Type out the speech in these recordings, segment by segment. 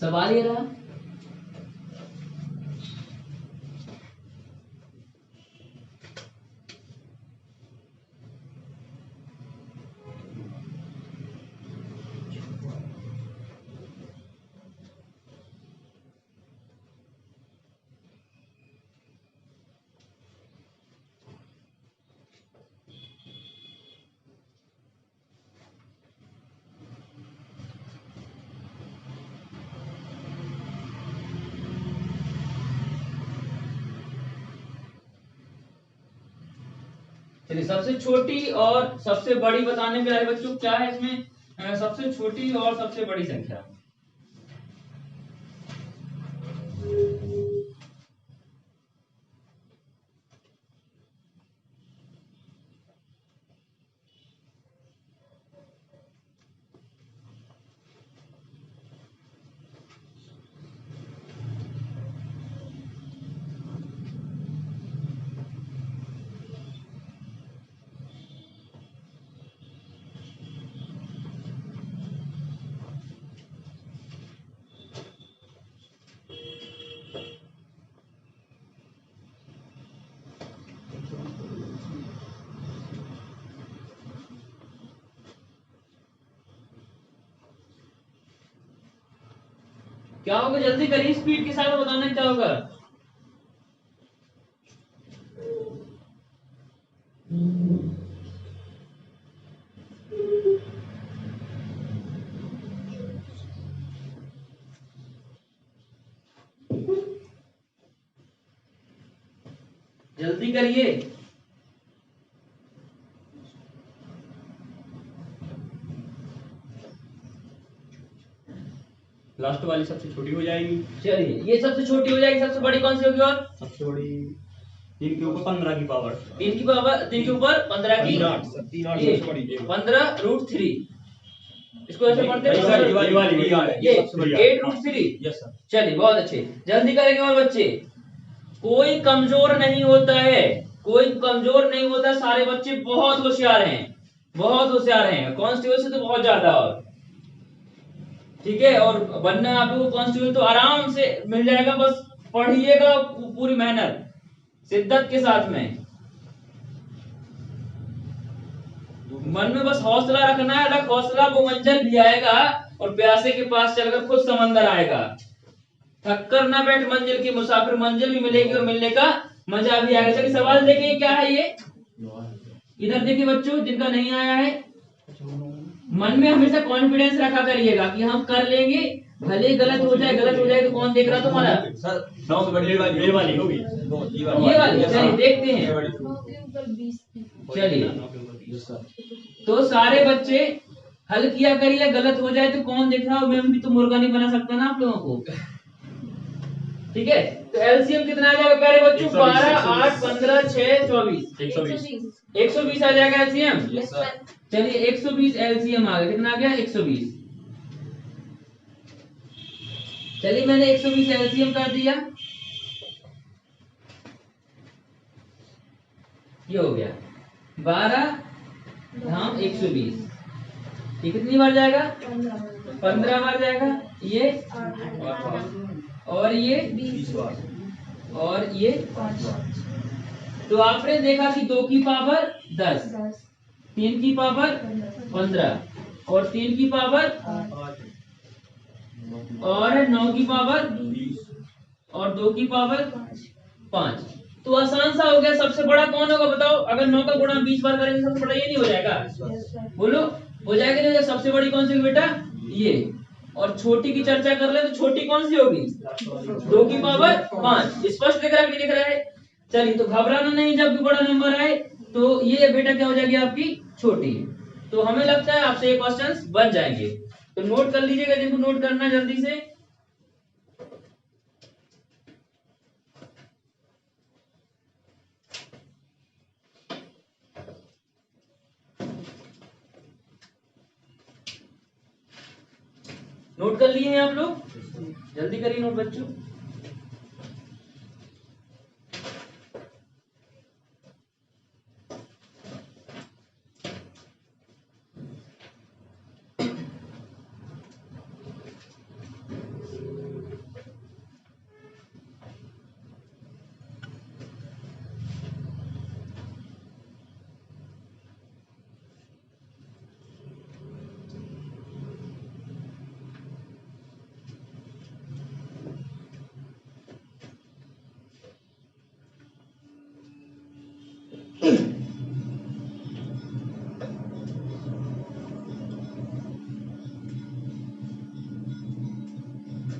सवाल ये रहा। चलिए, सबसे छोटी और सबसे बड़ी बताने के लिए बच्चों क्या है इसमें, सबसे छोटी और सबसे बड़ी संख्या। क्या होगा, जल्दी करिए, स्पीड के साथ बताना क्या होगा। जल्दी करिए। लास्ट वाली सबसे छोटी हो जाएगी। चलिए, ये सबसे छोटी हो जाएगी, सबसे बड़ी कौन सी होगी? और सबसे बड़ी 3 के ऊपर 15 की पावर, 3 की पावर, 3 के ऊपर 15 की, 15√3। इसको ऐसे पढ़ते हैं, ये 8√3। Yes sir. चलिए, बहुत अच्छे, जल्दी करेंगे और बच्चे। कोई कमजोर नहीं होता है, कोई कमजोर नहीं होता, सारे बच्चे बहुत होशियार हैं, बहुत होशियार हैं, कांस्टेबल से तो बहुत ज्यादा। और ठीक है, और बनना आप लोगों को कांस्टेबल तो आराम से मिल जाएगा, बस पढ़िएगा पूरी मेहनत शिद्दत के साथ में। मन में बस हौसला रखना है, रख हौसला, वो मंजिल भी आएगा, और प्यासे के पास चलकर खुद समंदर आएगा। थक कर ना बैठ मंजिल की मुसाफिर, मंजिल भी मिलेगी और मिलने का मजा भी आएगा। चलिए, सवाल देखिए क्या है ये, इधर देखिए बच्चों, जिनका नहीं आया है, मन में हमेशा कॉन्फिडेंस रखा करिएगा कि हम कर लेंगे, भले गलत हो जाए तो कौन देख रहा तुम्हारा? सर 9 से बड़ी ये वाली होगी, ये वाली। चलिए देखते हैं, चलिए तो सारे बच्चे हल किया करिए, गलत हो जाए तो कौन देख रहा हो, मैं भी तो मुर्गा नहीं बना सकता ना आप लोगों को। ठीक है, तो एलसीएम कितना आ जाएगा प्यारे बच्चों? 12, 8, 15, 6, 24, 120 आ जाएगा एलसीएम। चलिए, 120 एलसीएम आ गया, कितना आ गया? 120। चलिए, मैंने 120 एलसीएम कर दिया, ये हो गया 12 धाम 120, ये कितनी बार जाएगा? 15 बार जाएगा, ये और ये 20 बार, और ये 5 बार। तो आपने देखा कि 2 की पावर 10, 3 की पावर 15 और 3 की पावर और 9 की पावर और 2 की पावर 5। तो आसान सा हो गया। सबसे बड़ा कौन होगा बताओ? अगर 9 का गुणा 20 बार करेंगे सबसे बड़ा ये नहीं हो जाएगा? बोलो, हो जाएगा नहीं? सबसे बड़ी कौन सी होगी बेटा? ये। और छोटी की चर्चा कर ले तो छोटी कौन सी होगी? 2 की पावर 5। स्पष्ट दिख रहा है कि दिख रहा है? चलिए, तो घबराना नहीं, जब भी बड़ा नंबर आए तो ये बेटा क्या हो जाएगी आपकी? छोटी। तो हमें लगता है आपसे ये क्वेश्चंस बन जाएंगे, तो नोट कर लीजिएगा, जिनको नोट करना जल्दी से। नोट कर लिए हैं आप लोग? जल्दी करिए नोट बच्चों।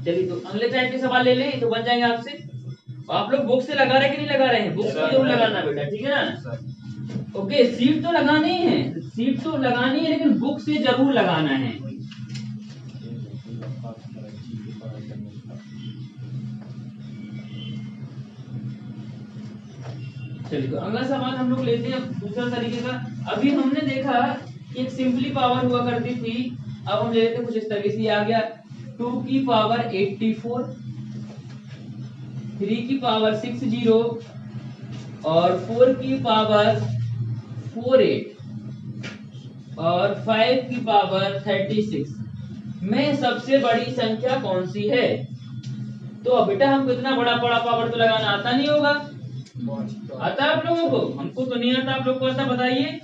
चलिए तो अगले टाइप के सवाल ले लें तो बन जाएंगे आपसे। आप लोग बुक से लगा रहे कि नहीं लगा रहे हैं? बुक से जरूर लगाना बेटा, ठीक है ना? ओके, सीट तो लगानी है, सीट तो लगानी है, लेकिन बुक से जरूर लगाना है। चलिए तो अगला सवाल हम लोग लेते हैं दूसरा तरीके का। अभी हमने देखा कि एक सिंपली पावर हुआ करती थी, अब हम ले लेते हैं कुछ इस तरीके से। आ गया 2 की पावर 84, 3 की पावर 60 और 4 की पावर 48 और 5 की पावर 36 में सबसे बड़ी संख्या कौन सी है? तो अब बेटा हमको इतना बड़ा बड़ा पावर तो लगाना आता नहीं होगा। आता है आप लोगों को? हमको तो नहीं आता, आप लोग को आता? बताइए,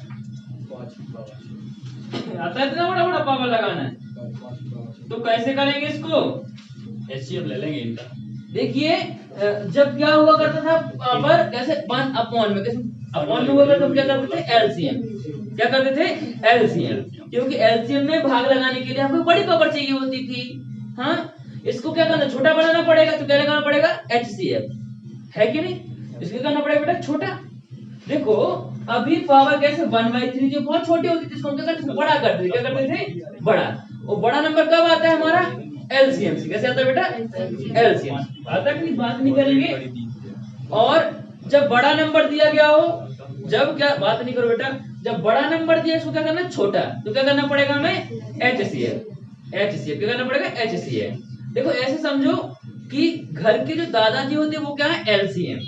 आता है इतना बड़ा बड़ा पावर लगाना? तो कैसे करेंगे इसको? एचसीएफ ले लेंगे इनका। देखिए जब क्या हुआ करता था पावर, कैसे 1 अपॉन में, कैसे अपॉन में हुआ करता, हम क्या करते थे? एलसीएम। क्या करते थे? एलसीएम। क्योंकि एलसीएम में भाग लगाने के लिए हमको बड़ी पावर चाहिए होती थी। हाँ, इसको क्या करना? छोटा बनाना पड़ेगा, तो क्या लगाना पड़ेगा? एचसीएफ, है कि नहीं? इसको करना पड़ेगा बेटा छोटा। देखो अभी पावर कैसे 1/3 जो बहुत छोटी होती थी, इसको हम क्या करते थे? बड़ा करते थे। क्या करते थे? बड़ा। और बड़ा नंबर कब आता है हमारा? एलसीएम से। कैसे आता है बेटा? एलसीएम आता है कि नहीं? बात नहीं करेंगे। और जब बड़ा नंबर दिया गया हो, जब क्या, बात नहीं करो बेटा, जब बड़ा नंबर दिया इसको क्या करना? छोटा। तो क्या करना पड़ेगा हमें? एचसीएफ। एचसीएफ क्या करना पड़ेगा? एचसीएफ। देखो ऐसे समझो कि घर के जो दादाजी होते हैं वो क्या है? एलसीएम।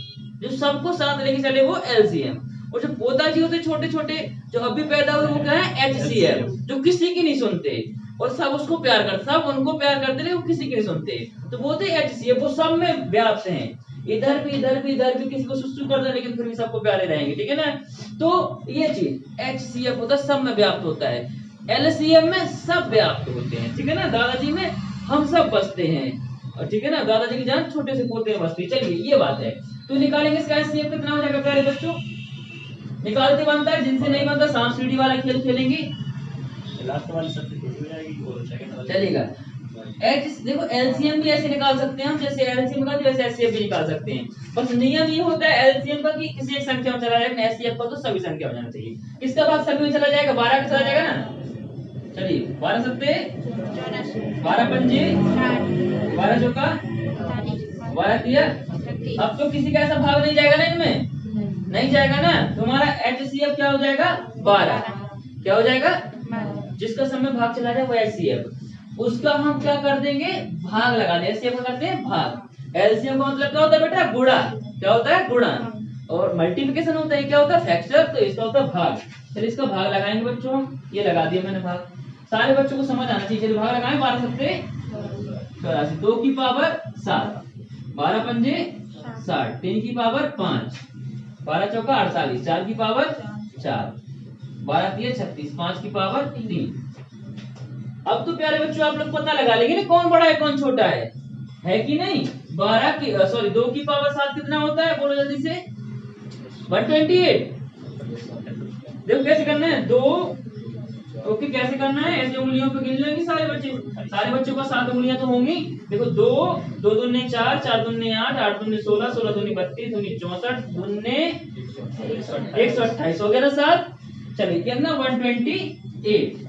जो सबको साथ लेके चले वो एलसीएम। और जो पोताजी होते छोटे छोटे जो अभी पैदा हुए वो क्या है? एचसीएफ। जो किसी की नहीं सुनते और सब उसको प्यार करते, सब उनको प्यार करते लेकिन वो किसी की नहीं सुनते, तो वो थे एचसीएफ। वो सब में व्याप्त हैं, इधर भी इधर भी इधर भी, किसी को सुसु कर दे लेकिन फिर भी सबको प्यारे रहेंगे, ठीक है ना? तो ये चीज एचसीएफ होता है, सब में व्याप्त होता है। एलसीएम में सब व्याप्त होते हैं, ठीक है ना? दादाजी में हम सब बसते हैं, और ठीक है ना? दादाजी की जान छोटे से पोते में बसती है। चलिए ये बात है। तो निकालेंगे इसका एचसीएफ कितना हो जाएगा प्यारे बच्चों? निकालते बनता है, जिनसे नहीं बनता सांप सीढ़ी वाला खेल खेलेंगे। लास्ट वाली सबसे छोटी हो जाएगी और सेकंड वाली चलेगा। एच देखो एलसीएम भी ऐसे निकाल सकते हैं हम, जैसे एलसीएम का वैसे एचसीएफ भी निकाल सकते हैं। बस नियम ये होता है एलसीएम का कि किसी एक संख्या में चला जाएगा, एचसीएफ का तो सभी संख्या में जाना चाहिए। किसका भाग सभी में चला जाएगा? 12 का चला जाएगा ना? चलिए 12 सत्ते 12 पंजे 12 चौका 12 तिया। अब तो किसी का ऐसा भाग नहीं जाएगा ना इनमें? नहीं जाएगा ना? तुम्हारा एचसीएफ क्या हो जाएगा? 12। क्या हो जाएगा? जिसका समय भाग चला जाए वो एचसीएफ, उसका हम क्या कर देंगे? भाग लगा देंगे। एचसीएफ करते हैं भाग। एलसीएम का मतलब क्या होता है बेटा? गुणा। क्या होता है? गुणा। और मल्टीप्लिकेशन होता है, क्या होता है? फैक्टर। तो इसका होता है भाग। चलिए इसका भाग लगाएंगे बच्चों हम। ये लगा दिया मैंने भाग, सारे बच्चों को समझ आना चाहिए। चलिए भाग लगाएं। 12 सत्ते 84, 2 की पावर 7, 12 पंजे 60, 3 की पावर 5, 12 चौका 48, 4 की पावर 4, 12 तिया 36, 5 की पावर 3। अब तो प्यारे बच्चों आप लोग पता लगा लेंगे ना कौन बड़ा है कौन छोटा है कि नहीं? 12 की सॉरी 2 की पावर 7 कितना होता है? बोलो जल्दी से। 128। देखो कैसे करना है? 2 ओके कैसे करना है? ऐसे उंगलियों पे गिन लेंगे सारे बच्चे। सारे बच्चों का 7 उंगलियां तो होंगी। देखो 2 2 दूने 4, 4 दूने 8, 8 दूने 16, 16 दूने 32, दूने 64, दूने 128 हो गया ना 7। चलिए कितना? 128।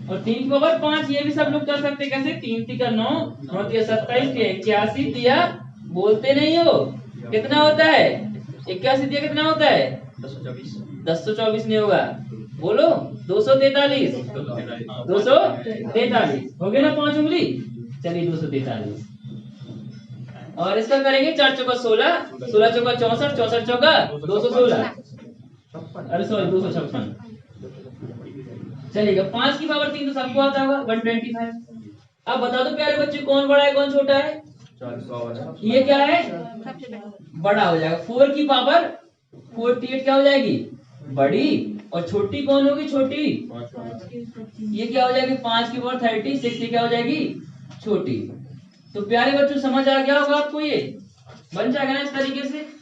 और 3 की पावर 5 ये भी सब लोग कर सकते हैं। कैसे? 3 3 का 9, 9 3 27, 81 तिया बोलते नहीं हो कितना होता है? 81 तिया कितना होता है? 1024 1024 नहीं होगा, बोलो 243। 243 हो गया ना 5 उंगली। चलिए 243। और इसका करेंगे 4 चौका 16, 16 चौका 64, 64 चौका 216, अरे सॉरी 256। चलिएगा 5 की पावर 3 तो सबको आता होगा 125। अब बता दो प्यारे बच्चे कौन बड़ा है कौन छोटा है? ये क्या है? बड़ा हो जाएगा। 4 की पावर 48 क्या हो जाएगी? बड़ी। और छोटी कौन होगी? छोटी ये क्या हो जाएगी? 5 की पावर 36 ये क्या हो जाएगी? छोटी। तो प्यारे बच्चों समझ आ गया होगा आपको? ये बन जाएगा ना इस तरीके से।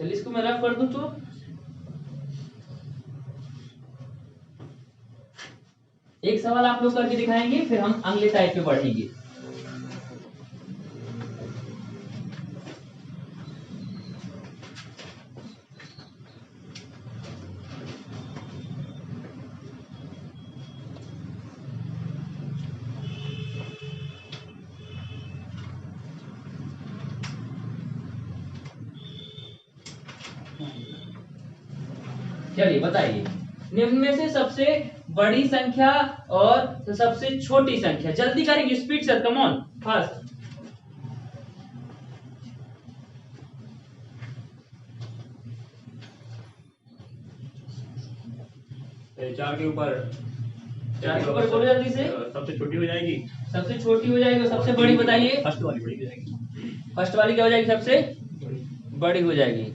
चलिए इसको मैं रफ कर दूं तो एक सवाल आप लोग करके दिखाएंगे, फिर हम अगले टाइप पे बढ़ेंगे। चलिए बताइए, निम्न में से सबसे बड़ी संख्या और सबसे छोटी संख्या, जल्दी करेंगे, स्पीड से, कम ऑन फास्ट। चार के ऊपर बोलो जल्दी से। सबसे छोटी हो जाएगी, सबसे छोटी हो जाएगी और सबसे बड़ी बताइए। फर्स्ट वाली बड़ी हो जाएगी। फर्स्ट वाली क्या हो जाएगी? सबसे बड़ी हो जाएगी।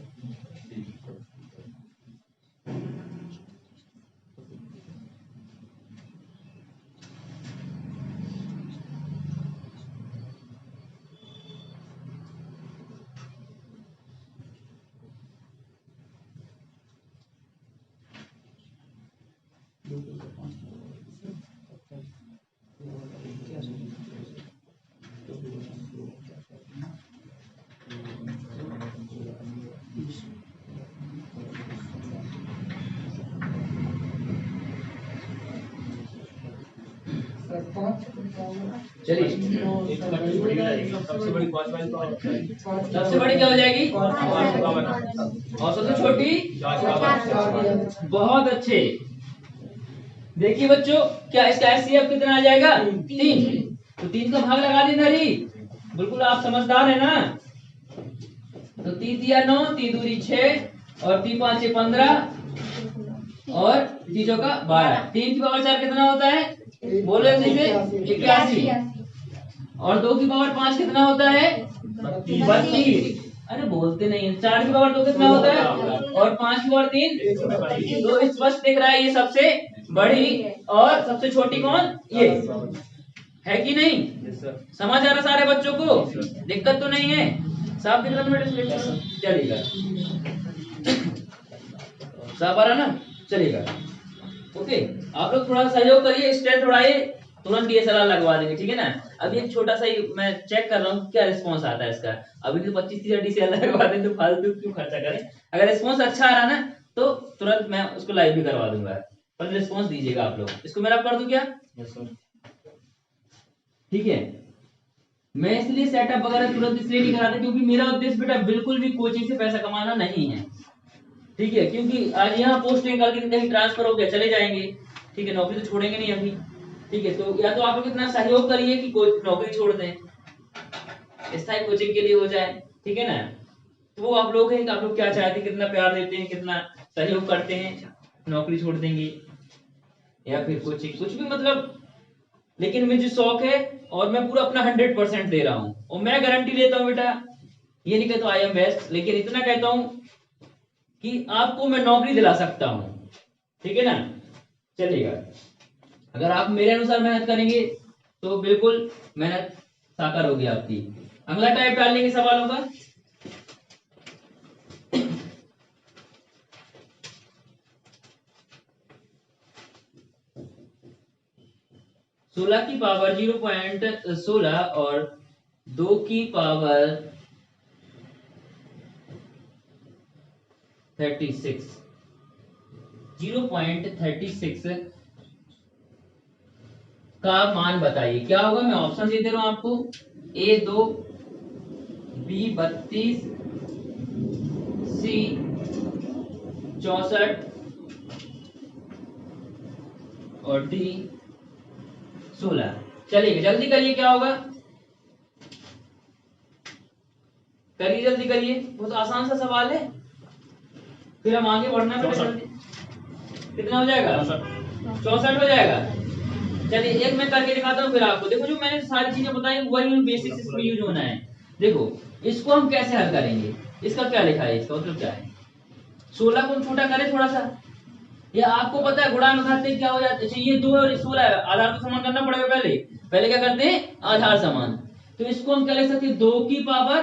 चलिए सबसे बड़ी पांच वाली सबसे बड़ी क्या हो जाएगी? और सबसे छोटी? बहुत अच्छे। देखिए बच्चों, क्या इसका एचसीएफ कितना आ जाएगा? 3। तो 3 का भाग लगा देना री। बिल्कुल आप समझदार है ना। तो 3 दिया 9, 3 दूरी 6 और 3 5 15 और 3 चौका 12। 3 की पावर 4 कितना होता है? बोलो जल्दी से। 81। और 2 की पावर 5 कितना होता है? 32। अरे बोलते नहीं है। 4 की पावर 2 कितना होता है? और 5 की पावर 3। तो स्पष्ट दिख रहा है ये सबसे बड़ी और सबसे छोटी कौन? ये है कि नहीं? समझ आ रहा सारे बच्चों को? दिक्कत तो नहीं है? साफ दिख रहा है? चलेगा, साफ आ रहा ना? चलेगा। ओके, आप लोग थोड़ा सहयोग करिए, स्ट्रेंथ बढ़ाइए, तुरंत डीएसएलआर लगवा देंगे, ठीक है ना? अभी एक छोटा सा ही मैं चेक कर रहा हूँ क्या रिस्पांस आता है इसका। अभी तो 25-30 डीएसएलआर लगवा दें तो फालतू क्यों खर्चा करें। अगर रिस्पांस अच्छा आ रहा ना तो तुरंत मैं उसको लाइव भी करवा दूंगा, पर रिस्पांस दीजिएगा आप लोग। इसको मैं कर दूं क्या? ठीक है। मैं इसलिए सेटअप वगैरह तुरंत इसलिए नहीं कराता क्योंकि मेरा उद्देश्य बेटा बिल्कुल भी कोचिंग से पैसा कमाना नहीं है, ठीक है? क्योंकि आज यहाँ पोस्टिंग करके कहीं ट्रांसफर हो गया चले जाएंगे, ठीक है? नौकरी तो छोड़ेंगे नहीं अभी, ठीक है? तो या तो आप लोग इतना सहयोग करिए कि कोई नौकरी छोड़ दें, स्थायी कोचिंग के लिए हो जाए, ठीक है ना? तो वो आप लोग हैं कि आप लोग क्या चाहते हैं, कितना प्यार देते हैं, कितना सहयोग करते हैं, नौकरी छोड़ देंगे या फिर कोचिंग, कुछ भी मतलब। लेकिन मुझे शौक है और मैं पूरा अपना 100% दे रहा हूँ और मैं गारंटी लेता हूँ बेटा, ये नहीं कहता आई एम बेस्ट, लेकिन इतना कहता हूँ कि आपको मैं नौकरी दिला सकता हूँ, ठीक है ना? चलिएगा, अगर आप मेरे अनुसार मेहनत करेंगे तो बिल्कुल मेहनत साकार होगी आपकी। अगला टाइप डाल लेंगे सवालों का। सोलह की पावर 0.16 और 2 की पावर 36, 0.36 का मान बताइए। क्या होगा? मैं ऑप्शन दे रहा हूं आपको, A2, B32, C 64 और D 16। चलिए जल्दी करिए, क्या होगा? करिए जल्दी करिए, बहुत आसान सा सवाल है, फिर हम आगे बढ़ना है। कितना हो जाएगा? 64 हो जाएगा। चलिए एक मैं करके दिखाता हूँ फिर आपको। देखो जो मैंने सारी चीजें बताई वही बेसिक इसमें यूज होना है। देखो इसको हम कैसे हल करेंगे, इसका क्या लिखा है, इसका मतलब क्या है? 16 को छोटा करें थोड़ा सा, या आपको पता है गुणा में करते क्या हो जाता है? ये 2 और 16 है, आधार को समान करना पड़ेगा। पहले क्या करते हैं? आधार समान। तो इसको हम क्या लिख सकते हैं? 2 की पावर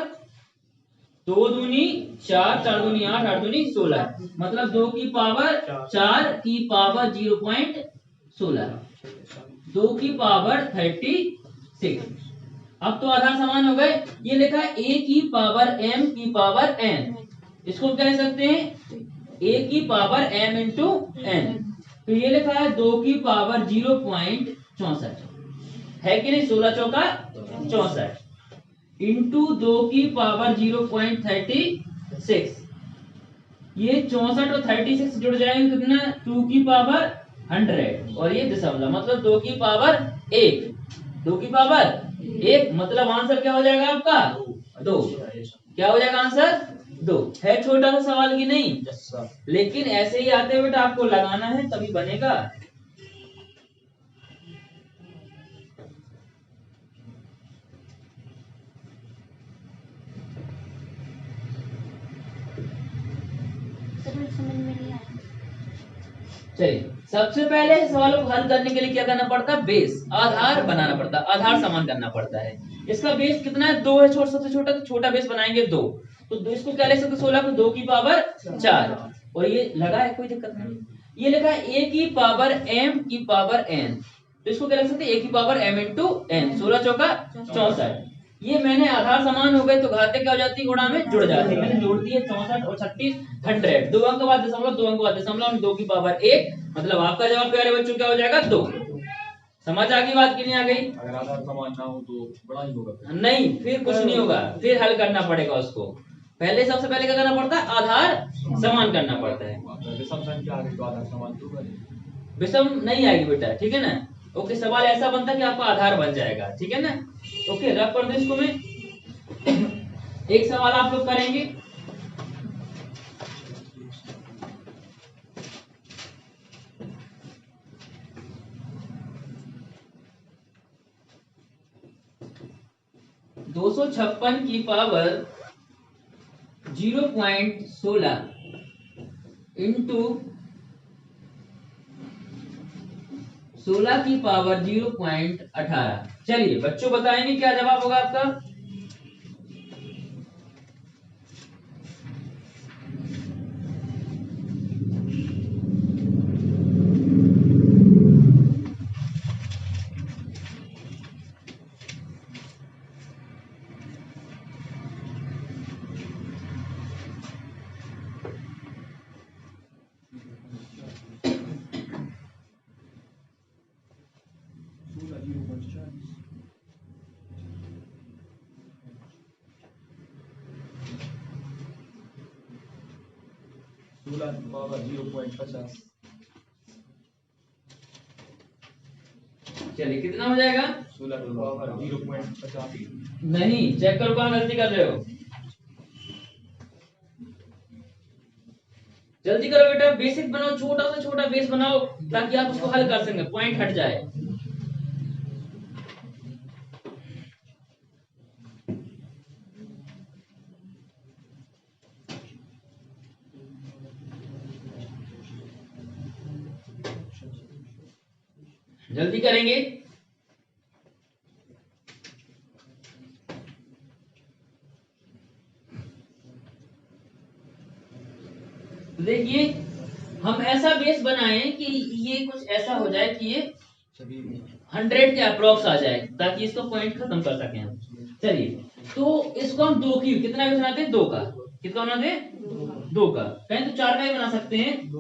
2 दूनी 4, 4 दूनी 8, 8 दूनी 16, मतलब 2 की पावर 4 की पावर 0.16, 2 की पावर 36। अब तो आधार समान हो गए। ये लिखा है a की पावर m की पावर n, इसको कह सकते हैं a की पावर m इंटू n। तो ये लिखा है 2 की पावर 0.64 है कि नहीं, 16 चौका 64 इंटू 2 की पावर 0.36। ये 64 और 36 जुड़ जाएंगे कितना, 2 की पावर 100 और ये दशमलव, मतलब 2 की पावर 1, 2 की पावर 1, मतलब आंसर क्या हो जाएगा आपका 2। क्या हो जाएगा आंसर 2। है छोटा सा सवाल की नहीं, लेकिन ऐसे ही आते बेटा आपको लगाना है तभी बनेगा। चलिए, सबसे पहले सवालों को हल करने के लिए क्या करना पड़ता है, बेस आधार बनाना पड़ता है, आधार समान करना पड़ता है। इसका बेस कितना है, 2 है, छोटा सबसे छोटा, तो छोटा बेस बनाएंगे 2, तो इसको क्या लिख सकते 16 को 2 की पावर 4, और ये लगा है कोई दिक्कत नहीं। ये लिखा है a की पावर m की पावर n, तो इसको क्या लिख सकते हैं a की पावर m इंटू n, 16 चौका 64। ये मैंने आधार समान हो गए तो घाते क्या हो जाती है, गुणा में जुड़ जाती है। मैंने जोड़ दिए 64 और 36 100, 2 अंक बाद दशमलव, 2 अंक बाद दशमलव, 2 की पावर 1, मतलब आपका जवाब प्यारे बच्चों क्या हो जाएगा 2। समझ आ गई बात कि नहीं आ गई? अगर आधार समान ना हो तो बड़ा ही होगा। नहीं, फिर कुछ नहीं होगा, फिर हल करना पड़ेगा उसको। पहले सबसे पहले क्या करना पड़ता है, आधार समान करना पड़ता है। विषम संख्या आ गई तो आधार समान तो होगा। विषम नहीं आएगी बेटा, ठीक है ना। ओके, सवाल ऐसा बनता है कि आपका आधार बन जाएगा, ठीक है ना। ओके, रख कर दो इसको मैं। एक सवाल आप लोग करेंगे, दो सौ छप्पन की पावर 0.16 इंटू 16 की पावर 0.18। चलिए बच्चों बताएंगे क्या जवाब होगा आपका। पावर 0.50। चलिए कितना हो जाएगा, 16 पावर 0.50। नहीं, चेक करो कहां गलती कर रहे हो, जल्दी करो बेटा, बेसिक बनाओ, छोटा से छोटा बेस बनाओ ताकि आप उसको हल कर सकें, पॉइंट हट जाए। जल्दी करेंगे, देखिए हम ऐसा बेस बनाए कि ये कुछ ऐसा हो जाए कि ये 100 के अप्रोक्स आ जाए ताकि इसको पॉइंट खत्म कर सकें हम। चलिए, तो इसको हम 2 की, कितना भी बनाते हैं 2 का, कितना बनाते हैं 2 का, कहें तो 4 का ही बना सकते हैं,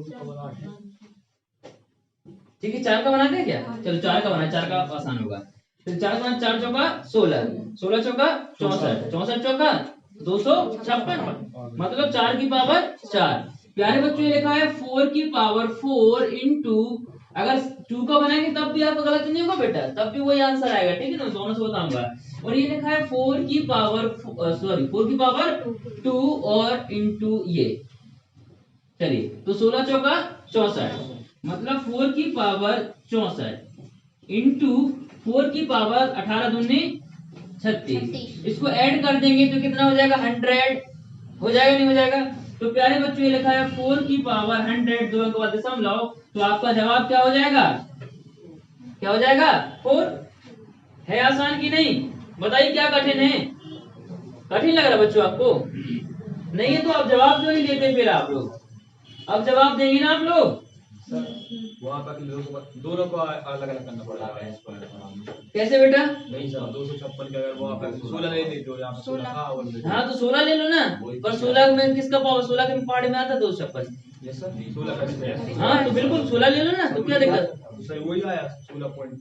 ठीक है 4 का बनाते हैं क्या, चलो 4 का बना, 4 का आसान होगा। तो 4 का बना, 4 चौका 16, 16 चौका 64, 64 चौका 256, मतलब 4 की पावर 4। प्यारे बच्चों ये लिखा है 4 की पावर 4 इंटू, अगर 2 का बनाएंगे तब भी आपका गलत नहीं होगा बेटा, तब भी वही आंसर आएगा, ठीक है ना, दोनों से बताऊंगा। और ये लिखा है 4 की पावर 4 की पावर 2 और इंटू ये, चलिए तो 16 चौका 64, मतलब 4 की पावर 64 इंटू 4 की पावर 18 दूनी 36, इसको ऐड कर देंगे तो कितना हो जाएगा 100, हो जाएगा नहीं हो जाएगा। तो प्यारे बच्चों ये लिखा है 4 की पावर 100, 2 अंक बाद दशमलव, तो आपका जवाब क्या हो जाएगा, क्या हो जाएगा 4। है आसान की नहीं, बताइए क्या कठिन है, कठिन लग रहा है बच्चों आपको, नहीं है तो आप जवाब क्यों नहीं देते फिर आप लोग? अब जवाब देंगे ना आप लोग? वहाँ पर दोनों को अलग अलग करना पड़ रहा है। कैसे बेटा? नहीं सर 256 के अगर वहाँ पर 16 ले लेते हो यहाँ पर 16 था और हाँ तो 16 ले लो ना, पर 16 में किसका पावर? 16 के पार्ट में आता 256। यस सर 16 का भी है। हाँ तो बिल्कुल 16 ले लो ना, तो क्या दिक्कत? सर वही आया 16 पॉइंट।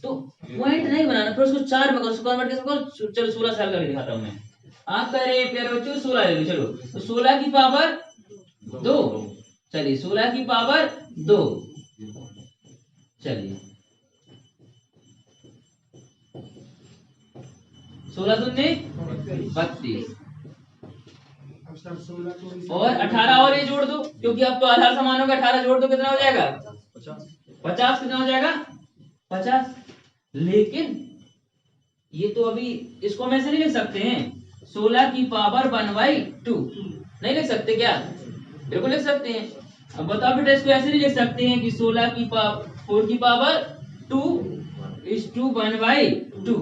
तो पॉइंट नहीं बनाना, फिर उसको 4 में करो, उसको कन्वर्ट कैसे करो? चलो 16 साल करके दिखाता हूँ मैं। आप कह रहे हैं प्यारे बच्चों 16 ले लो, चलो तो 16 की पावर 2, चलिए 16 की पावर 2, चलिए 16 दूनी 32 और 18 और ये जोड़ दो, क्योंकि अब तो आधार समान होगा। 18 जोड़ दो कितना हो जाएगा? 50 कितना हो जाएगा? 50। लेकिन ये तो अभी इसको हम ऐसे नहीं लिख सकते हैं 16 की पावर 1/2 नहीं लिख सकते क्या? बिल्कुल लिख सकते हैं। अब बताओ बेटा इसको ऐसे नहीं लिख सकते हैं कि 16 की 4 की पावर 2 is to 1/2,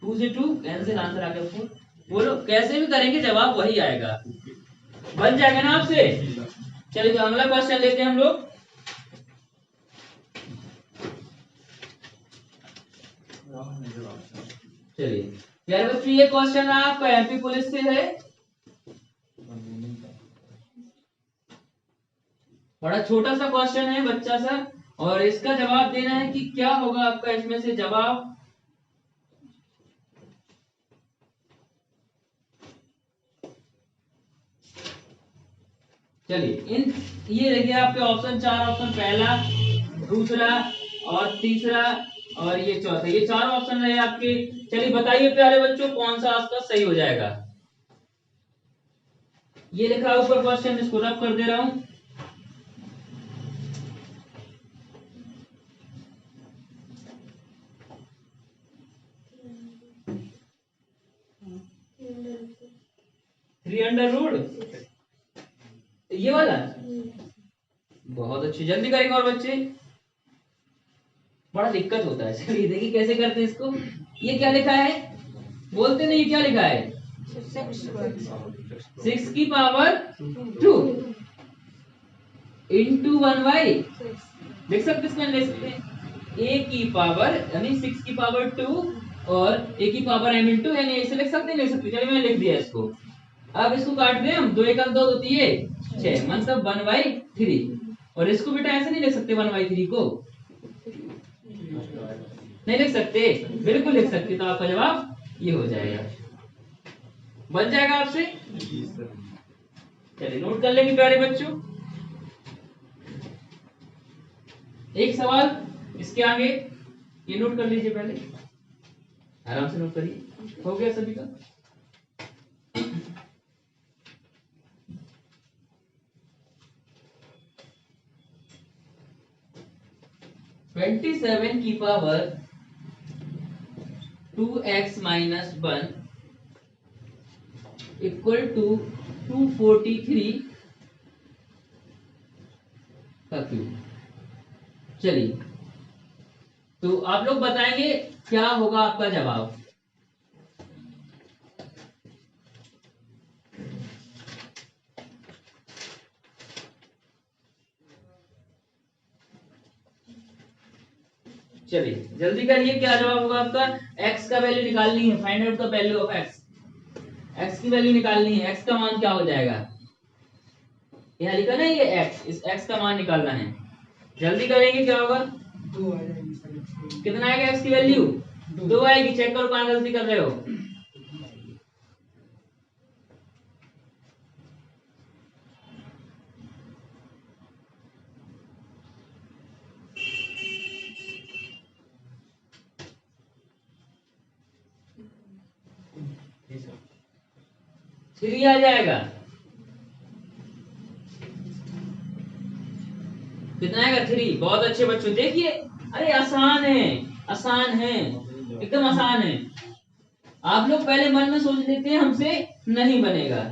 2 से 2 कैंसिल, आंसर आ गया 4। बोलो कैसे भी करेंगे जवाब वही आएगा, बन जाएगा ना आपसे? चलिए अगला क्वेश्चन लेते हैं हम लोग। चलिए प्यारे बच्चों ये क्वेश्चन आपका एमपी पुलिस से है, बड़ा छोटा सा क्वेश्चन है बच्चा सा, और इसका जवाब देना है कि क्या होगा आपका इसमें से जवाब। चलिए इन ये देखिए आपके ऑप्शन 4 ऑप्शन, पहला दूसरा और तीसरा और ये चौथा, ये 4 ऑप्शन रहे आपके। चलिए बताइए प्यारे बच्चों कौन सा आपका सही हो जाएगा? ये लिखा ऊपर क्वेश्चन, इसको रब कर दे रहा हूं। √3 ये वाला बहुत अच्छी, जल्दी करेंगे और बच्चे, बड़ा दिक्कत होता है। चलिए देखिए कैसे करते हैं इसको। ये क्या लिखा है? बोलते नहीं क्या लिखा है? 6 की पावर 2 इंटू 1/, देख सकते इसमें ले सकते हैं a की पावर यानी 6 की पावर 2 और a की पावर m इंटू, यानी ऐसे लिख सकते हैं, लिख सकते। चलिए मैंने लिख दिया इसको। अब इसको काट दें हम, 2 1 2 होती है 6, मतलब 1/3। और इसको बेटा ऐसे नहीं लिख सकते 1/3 को, नहीं लिख सकते? बिल्कुल लिख सकते। तो आपका जवाब ये हो जाएगा, बन जाएगा आपसे। चलिए नोट कर लेंगे प्यारे बच्चों। एक सवाल इसके आगे, ये नोट कर लीजिए पहले, आराम से नोट करिए। हो गया सभी का? ट्वेंटी 7 की पावर 2x - 1 इक्वल टू 243 का क्यूब। चलिए तो आप लोग बताएंगे क्या होगा आपका जवाब। चलिए जल्दी करिए, क्या जवाब होगा आपका? x का वैल्यू निकालनी है, find out the value of x। x की वैल्यू निकालनी है, x का मान क्या हो जाएगा? यहाँ लिखा ना ये x, इस x का मान निकालना है। जल्दी करेंगे, क्या होगा? 2 आ जाएगी सर। कितना आएगा x की वैल्यू? 2 आएगी। चेक करो कहाँ गलती कर रहे हो। थ्री आ जाएगा। कितना आएगा? 3। बहुत अच्छे बच्चों, देखिए अरे आसान है, आसान है, एकदम आसान है। आप लोग पहले मन में सोच लेते हैं हमसे नहीं बनेगा,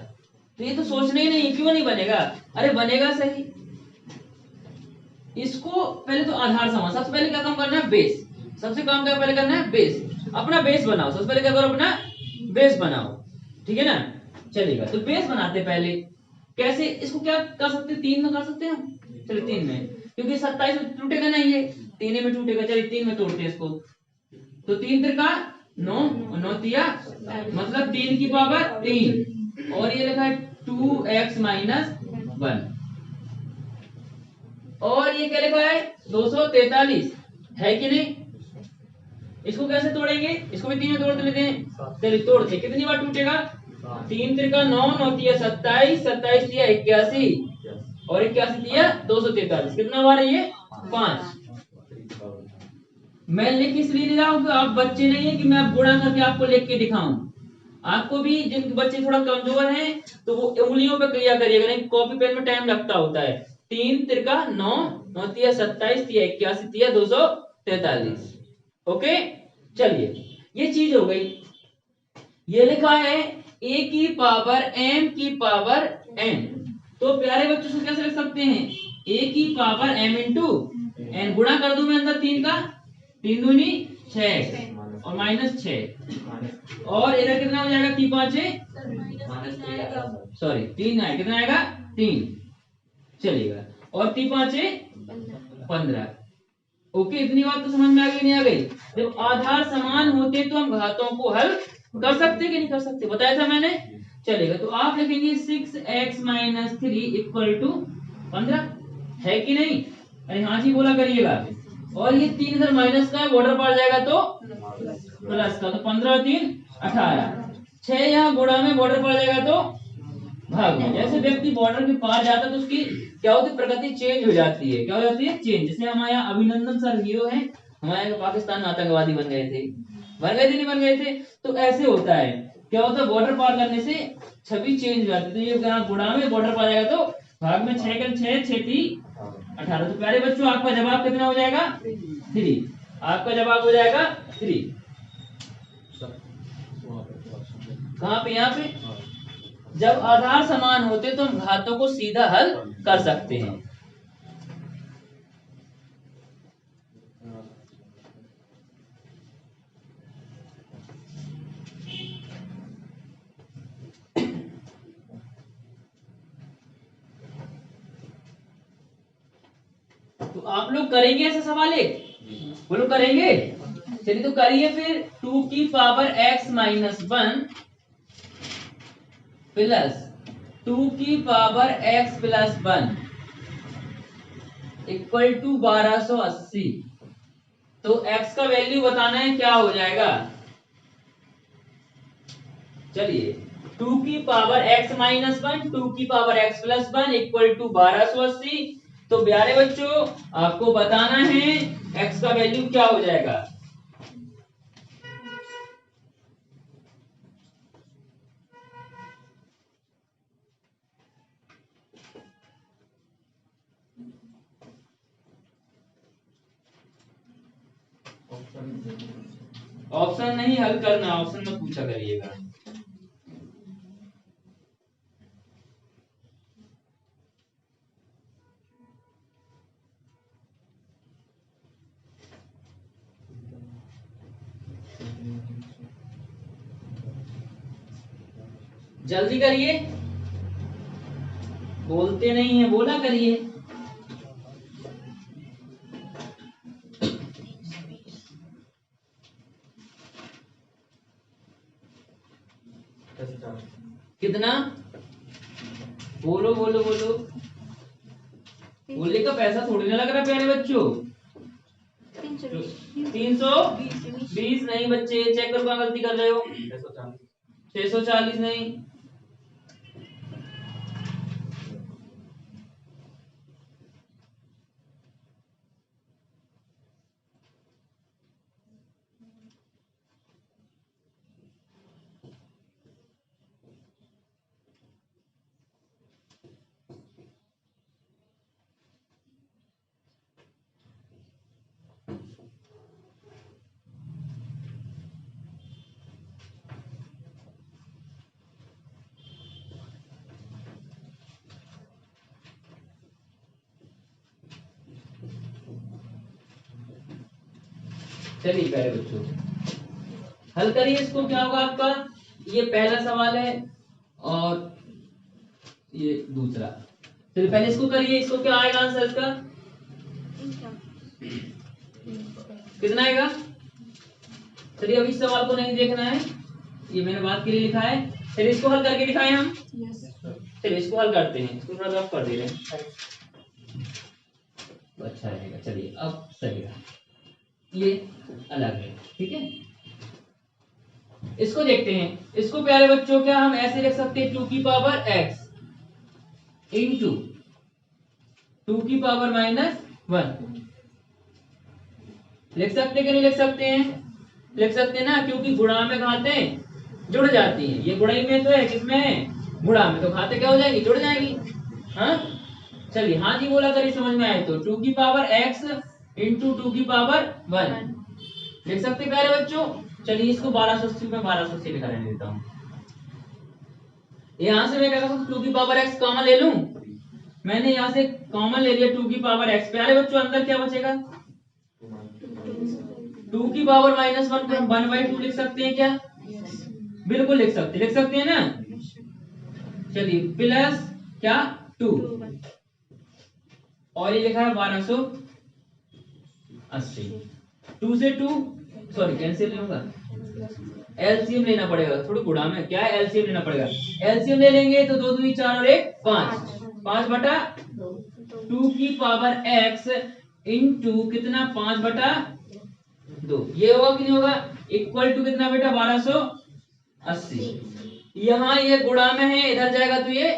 तो ये तो सोचना ही नहीं। क्यों नहीं बनेगा? अरे बनेगा सही। इसको पहले तो आधार समान, सबसे पहले क्या काम करना है? बेस। सबसे काम क्या पहले करना है? बेस। अपना बेस बनाओ, सबसे पहले क्या करो? अपना बेस बनाओ, ठीक है ना? चलेगा। तो बेस बनाते पहले, कैसे इसको क्या कर सकते हैं, 3 में कर सकते हैं हम, चलिए 3 में, क्योंकि 27 में टूटेगा नहीं, ये 3 में टूटेगा, चलिए 3 में तोड़ते हैं इसको। तो 3 त्रिका 9 और 9 तिया मतलब 3 की पावर 3, और ये लिखा है 2x माइनस 1, और ये क्या लिखा है 243 है कि नहीं। इसको कैसे तोड़ेंगे, इसको भी 3 में तोड़ लेते हैं, चलिए तोड़ते हैं। कितनी बार टूटेगा, 3 त्रिका 9, 9 तिया 27, 27 तिया 81, और 81 तिया 243, कितना बार है ये 5। मैं लिख इसलिए नहीं रहा हूं कि आप बच्चे नहीं है कि मैं अब गुणा करके आपको लिख के दिखाऊं। आपको भी, जिन बच्चे थोड़ा कमजोर हैं तो वो उंगलियों पे क्रिया करिएगा, नहीं कॉपी पेन में टाइम लगता होता है। 3 त्रिका 9, 9 तिया 27 तिया 81 तिया 243। ओके, चलिए ये चीज हो गई। ये लिखा है a की पावर m की पावर n, तो प्यारे बच्चों से कैसे लिख सकते हैं, a की पावर m इंटू n, गुणा कर दूं मैं अंदर 3 का, 3 दूनी 6 और माइनस 6, और इधर कितना हो जाएगा, 3 5 सॉरी 3 आएगा, कितना आएगा 3, चलेगा, और 3 5 15। ओके, इतनी बात तो समझ में आ गई, नहीं आ गई। जब आधार समान होते तो हम घातों को हल कर सकते कि नहीं कर सकते, बताया था मैंने। चलेगा, तो आप लिखेंगे 6x माइनस 3 इक्वल टू 15, है कि नहीं, अरे हाँ जी बोला करिएगा। और ये 3 इधर माइनस का है, बॉर्डर पर जाएगा तो प्लस का, तो 15 और 3 18, 6 यहाँ गुणा में बॉर्डर पर जाएगा तो भाग में। जैसे व्यक्ति बॉर्डर के पार जाता है तो उसकी क्या होती है, प्रगति चेंज हो जाती है, क्या हो जाती है चेंज। जैसे हमारे यहाँ अभिनंदन सर हीरो हैं, हमारे यहाँ पाकिस्तान में आतंकवादी बन गए थे, नहीं बन गए थे, तो ऐसे होता है, क्या होता है बॉर्डर पार करने से छवि चेंज हो जाती है। तो ये गुणा में बॉर्डर पार जाएगा तो भाग में, 6 का 6 6 3 18। तो प्यारे बच्चों आपका जवाब कितना हो जाएगा 3, आपका जवाब हो जाएगा 3। कहाँ पे, यहाँ पे। जब आधार समान होते तो हम घातों को सीधा हल कर सकते हैं। तो आप लोग करेंगे ऐसा सवाल एक, बोलो करेंगे, चलिए तो करिए फिर। 2 की पावर x माइनस 1 प्लस 2 की power x plus 1 equal to 1280। तो x का वैल्यू बताना है, क्या हो जाएगा, चलिए 2 की पावर x माइनस 1, 2 की power x plus 1 equal to 1280। तो प्यारे बच्चों आपको बताना है x का वैल्यू क्या हो जाएगा। ऑप्शन नहीं हल करना, ऑप्शन में पूछा करिएगा। जल्दी करिए, बोलते नहीं है, बोला करिए। कितना, बोलो बोलो बोलो, बोलने का पैसा थोड़ी ना लग रहा प्यारे बच्चों। 320 नहीं बच्चे, चेक करो, गलती कर रहे हो। 640 नहीं, चलिए प्यारे बच्चों हल करिए इसको, क्या होगा आपका। ये पहला सवाल है, और ये दूसरा। चलिए पहले इसको करिए, इसको क्या आएगा आंसर इसका, कितना आएगा? चलिए अभी इस सवाल को नहीं देखना है, ये मैंने बात के लिए लिखा है। चलिए इसको हल करके दिखाएं हम। चलिए इसको हल करते हैं, इसको थोड़ा रफ कर दे रहे हैं तो अच्छा रहेगा। चलिए अब सही है, ये अलग है, ठीक है। इसको देखते हैं, इसको प्यारे बच्चों क्या हम ऐसे लिख सकते हैं 2 की पावर x इंटू 2 की पावर -1 लिख सकते कि नहीं लिख सकते हैं? लिख सकते हैं ना, क्योंकि गुणा में घातें जुड़ जाती हैं। ये गुणाई में तो है, किसमें है? गुणा में। तो घातें क्या हो जाएंगी? जुड़ जाएंगी। हाँ चलिए, हाँ जी बोला करिए समझ में आए तो। 2 की पावर x इंटू 2 की पावर 1 लिख सकते हैं प्यारे बच्चों। चलिए इसको 1280 में 1280 लिखा रहने देता हूँ। यहाँ से मैं क्या करूँ, 2 की पावर x कॉमन ले लूं। मैंने यहाँ से कॉमन ले लिया 2 की पावर x। प्यारे बच्चों अंदर क्या बचेगा? 2 की पावर -1 को हम 1/2 लिख सकते हैं क्या? बिल्कुल लिख सकते हैं ना। चलिए प्लस क्या 2 और ये लिखा है 1280। 2 से 2 सॉरी कैंसिल लूंगा, एलसीएम लेना पड़ेगा। थोड़ी गुणा में क्या है, एलसीएम लेना पड़ेगा। एलसीएम ले लेंगे तो 2 दूनी 4 और 1 5, 5/2 की पावर x इंटू कितना 5/2। ये होगा कि नहीं होगा? इक्वल टू कितना बेटा 1280। यहाँ ये गुणा में है, इधर जाएगा तो ये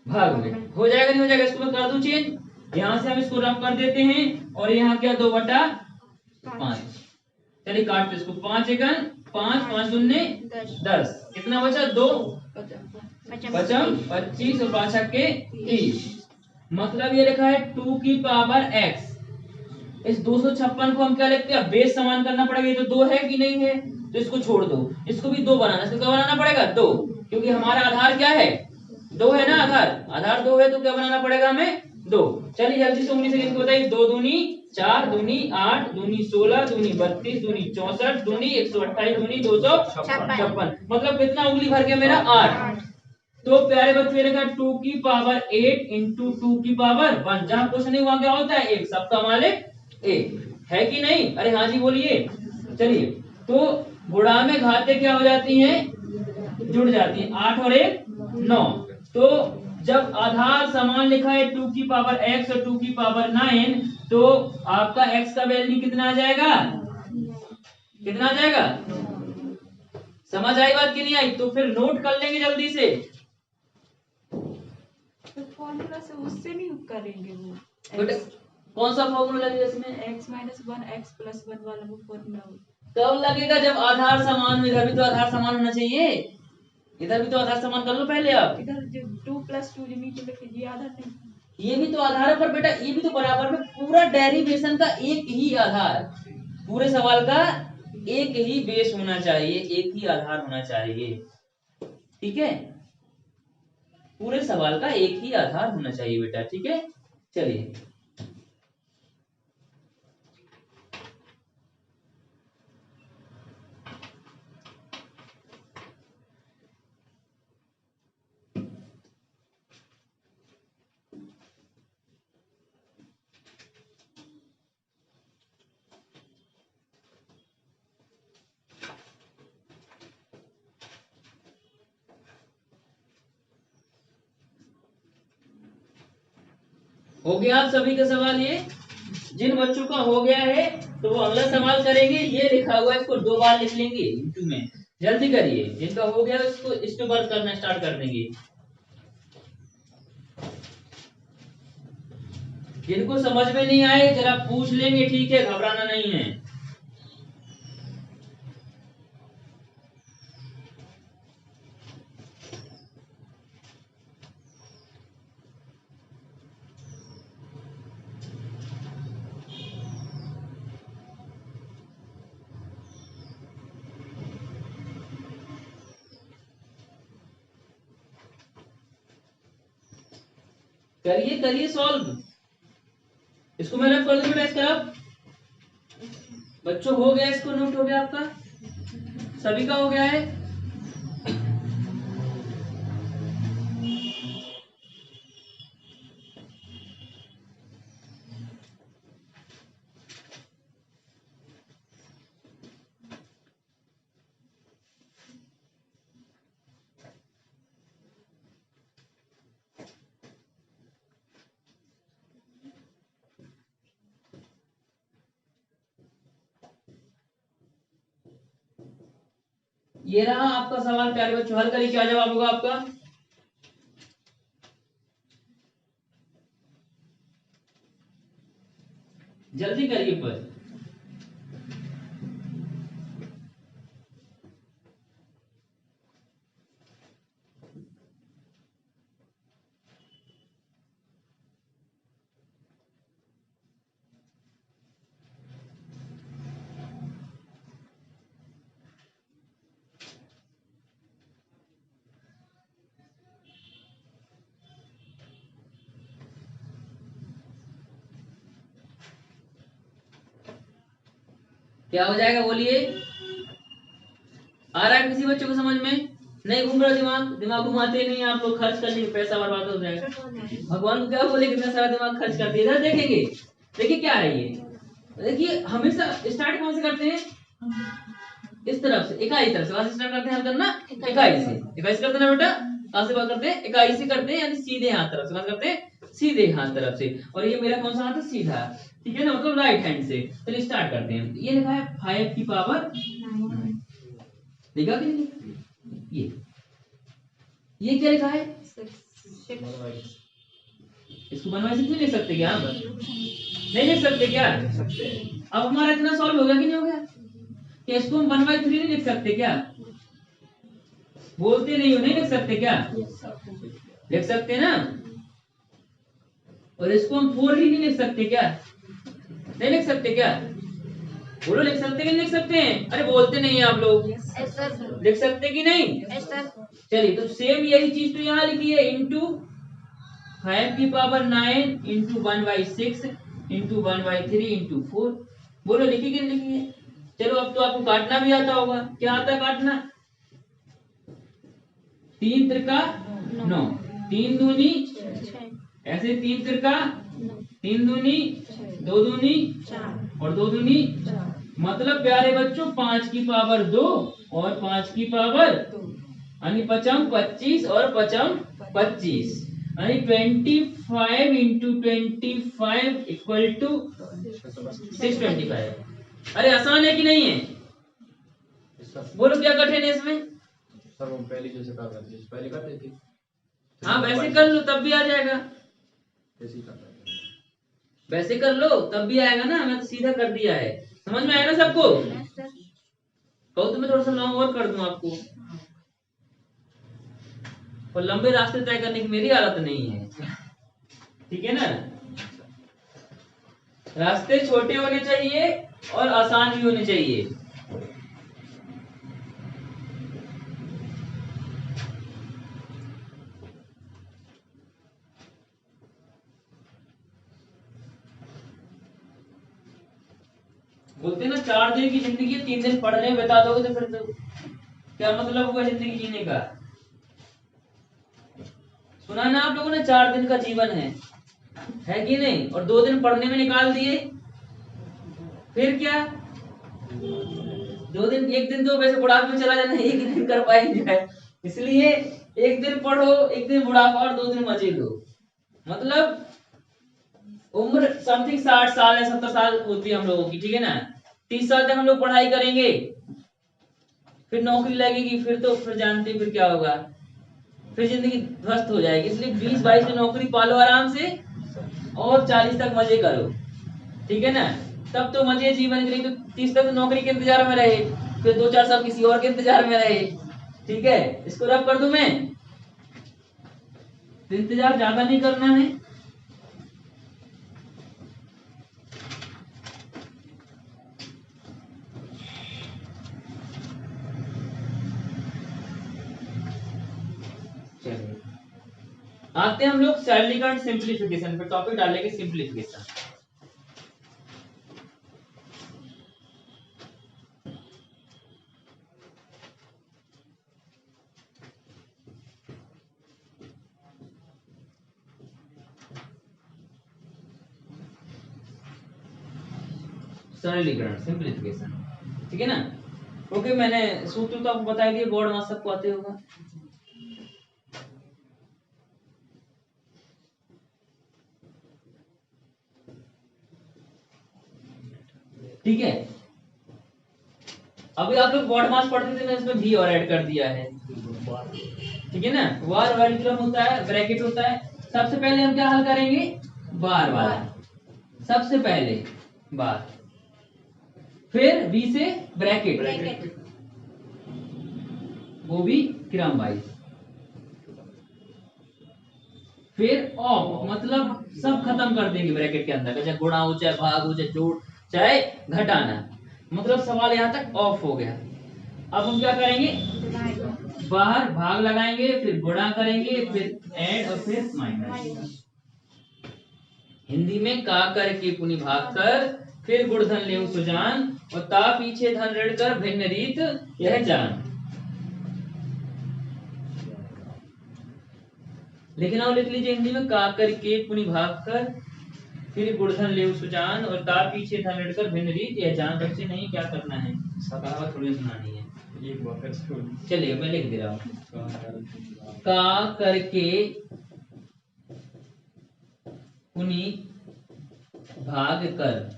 भाग में हो जाएगा, नहीं हो जाएगा? इसको मैं कर दूं चेंज। यहाँ से हम इसको रफ कर देते हैं और यहाँ क्या 2/5। चलिए काटते इसको, 5 एकन 5, 5 दूने 10, कितना बचा 2 पचम 25 और 5 के 30। मतलब ये लिखा है 2 की पावर x। इस 256 को हम क्या लिखते हैं? बेस समान करना पड़ेगा। ये तो 2 है कि नहीं है, तो इसको छोड़ दो, इसको भी 2 बनाना। इसको क्या बनाना पड़ेगा? 2, क्योंकि हमारा आधार क्या है? 2 है ना। आधार 2 है तो क्या बनाना पड़ेगा हमें? 2। चलिए जल्दी से उंगली से गिनकर बताइए। 2 दूनी 4, दूनी 8, दूनी 16, दूनी 32, दूनी 64, दूनी 128, दूनी 256। मतलब कितना उंगली भर गया मेरा? 8। तो प्यारे बच्चों लिखा 2 की पावर 8 इंटू 2 की पावर 1। जहां कुछ नहीं वहां क्या होता है? 1। सबका मालिक 1 है कि नहीं? अरे हाँ जी बोलिए। चलिए तो गुणा में घातें क्या हो जाती हैं? जुड़ जाती हैं। 8 और 1 9। तो जब आधार समान लिखा है 2 की पावर x और 2 की पावर 9, तो आपका x का वैल्यू कितना आ जाएगा? कितना आ जाएगा? समझ आई बात कि नहीं आई? तो फिर नोट कर लेंगे जल्दी से। तो फॉर्मूला से उससे नहीं करेंगे वो। बेटा कौन सा फॉर्मूला लगेगा इसमें? x - 1 x + 1 वाला वो फॉर्मूला। कब लगेगा? जब आधार समान। इधर भी तो आधार समान होना चाहिए, इधर भी तो आधार समान कर लो पहले आप। इधर जो 2 + 2 नीचे लिख ये आधार नहीं, ये भी तो आधार है। पर बेटा ये भी तो बराबर में पूरा डेरिवेशन का एक ही आधार, पूरे सवाल का एक ही बेस होना चाहिए, एक ही आधार होना चाहिए। ठीक है, पूरे सवाल का एक ही आधार होना चाहिए बेटा। ठीक है चलिए हो गया आप सभी का सवाल? ये जिन बच्चों का हो गया है तो वो अगला सवाल करेंगे। ये लिखा हुआ है, इसको 2 बार लिख लेंगे इंटू में। जल्दी करिए, जिनका हो गया इसको इस पे वर्क करना स्टार्ट कर देंगे। जिनको समझ में नहीं आए जरा पूछ लेंगे, ठीक है, घबराना नहीं है। करिए करिए सॉल्व। इसको मैं रफ कर दूं बेटा इसका रफ। बच्चों हो गया, इसको नोट हो गया आपका? सभी का हो गया है? ये रहा आपका सवाल प्यारे बच्चों, हल करिए, क्या जवाब होगा आपका? जल्दी करिए पर। क्या हो जाएगा बोलिए? आ रहा है किसी बच्चों को समझ में? नहीं घूम रहा दिमाग? दिमाग घुमाते नहीं आप लोग, खर्च करने के पैसा बर्बाद हो जाएगा। भगवान को क्या बोले कितना सारा दिमाग खर्च कर दिया। इधर देखेंगे, देखिए क्या है ये, देखिए हमेशा स्टार्ट कहाँ से करते हैं? इस तरफ से, इकाई तरफ से। कहाँ से स्टार्ट करते हैं हम करना? इकाई से। इकाई से करते हैं ना बेटा? कहाँ से बात करते हैं? इकाई से करते हैं, यानी सीधे हाथ तरफ से। बात करते हैं सीधे हाथ तरफ से। और ये मेरा कौन सा हाथ है? सीधा, ठीक है ना, मतलब राइट हैंड से। चलिए स्टार्ट करते हैं। ये लिखा है 5 की पावर 9, देखा कि नहीं? ये क्या लिखा है? इसको बनवाई से क्यों लिख सकते क्या हम? नहीं लिख सकते क्या? अब हमारा इतना सॉल्व हो गया कि नहीं हो गया? क्या इसको हम 1/3 नहीं लिख सकते क्या? बोलते नहीं हो, नहीं लिख सकते क्या? लिख सकते ना। और इसको हम 4 ही नहीं लिख सकते क्या? नहीं लिख सकते क्या? बोलो लिख सकते कि नहीं लिख सकते हैं? अरे बोलते नहीं है आप लोग। लिख सकते कि नहीं? चलिए तो सेम यही चीज तो यहाँ लिखी है, इंटू 5 की पावर 9 इंटू 1/6 इंटू 1/3 इंटू 4। बोलो लिखी कि नहीं लिखी है? चलो अब तो आपको काटना भी आता होगा। क्या आता है काटना? 3 त्रिका 9, 3 दूनी, ऐसे 3 त्रिका 3 दूनी 2 दूनी और 2 दूनी, मतलब प्यारे बच्चों 5 की पावर 2 और 5 की पावर, यानी पचम 25 और पचम 25, यानी 25 इंटू 25 इक्वल टू 625। अरे आसान है कि नहीं है? बोलो क्या कठिन है इसमें? सर वो पहले जैसे कर रहे थे, पहले करते थे। हाँ वैसे कर लो तब भी आ जाएगा। ऐसे ही करते थे। वैसे कर लो तब भी आएगा ना, मैं तो सीधा कर दिया है। समझ में आएगा सबको? कहो तो मैं थोड़ा सा लॉन्ग और कर दूं आपको, और लंबे रास्ते तय करने की मेरी आदत नहीं है, ठीक है ना। रास्ते छोटे होने चाहिए और आसान भी होने चाहिए। बोलते ना 4 दिन की जिंदगी 3 दिन पढ़ने में बिता दोगे तो फिर तो क्या मतलब होगा जिंदगी जीने का? सुना ना आप लोगों ने, 4 दिन का जीवन है कि नहीं? और 2 दिन पढ़ने में निकाल दिए, फिर क्या? 2 दिन, एक दिन तो वैसे बुढ़ापे में चला जाना, एक ही दिन कर पाएंगे, इसलिए एक दिन पढ़ो, एक दिन बुढ़ापा और 2 दिन मजे लो। मतलब उम्र समथिंग 60 साल या 70 साल होती है हम लोगों की, ठीक है ना। 30 साल तक हम लोग पढ़ाई करेंगे, फिर नौकरी लगेगी, फिर जानते फिर क्या होगा, फिर जिंदगी ध्वस्त हो जाएगी। इसलिए 20-22 में नौकरी पालो आराम से और 40 तक मजे करो, ठीक है ना। तब तो मजे जीवन के लिए, तो 30 तक तो नौकरी के इंतजार में रहे, फिर 2-4 साल किसी और के इंतजार में रहे, ठीक है। इसको रब कर दूं मैं, तो इंतजार ज्यादा नहीं करना है। चलिए आते हैं हम लोग सरलीकरण सिंप्लीफिकेशन पे, टॉपिक डालेंगे सिंप्लीफिकेशन। सरलीकरण सिंप्लीफिकेशन, ठीक है ना। ओके मैंने सूत्र तो आपको बता दिया, बोर्ड मास सबको आते होगा। ठीक है, अभी आप लोग बॉड मास पढ़ते थे ना, इसमें भी और ऐड कर दिया है, ठीक है ना। बार वैल्यूम होता है, ब्रैकेट होता है। सबसे पहले हम क्या हल करेंगे, बार वाला, सबसे पहले बार, फिर बी से ब्रैकेट, वो भी क्रम वाइज, फिर ऑफ, मतलब सब खत्म कर देंगे ब्रैकेट के अंदर, चाहे गुणा हो, चाहे भाग हो, चाहे जोड़, चाहे घटाना, मतलब सवाल यहाँ तक ऑफ हो गया। अब हम क्या करेंगे, बाहर भाग लगाएंगे, फिर गुणा करेंगे, फिर ऐड और फिर माइनस। हिंदी में का करके पुनि भाग कर, फिर गुणधन लेऊ सुजान, और ता पीछे धन ऋण कर, भिन्न रीत यह जान। लिखना हो लिख लीजिए हिंदी में, का करके पुनि भाग कर, फिर गुणधन लेऊ सुजान, और ता पीछे धन ऋण कर, भिन्न रीत यह जान। बच्चे नहीं क्या करना है, कहावत थोड़ी सुनानी है। चलिए मैं लिख दे रहा हूँ, का करके पुनि भाग कर,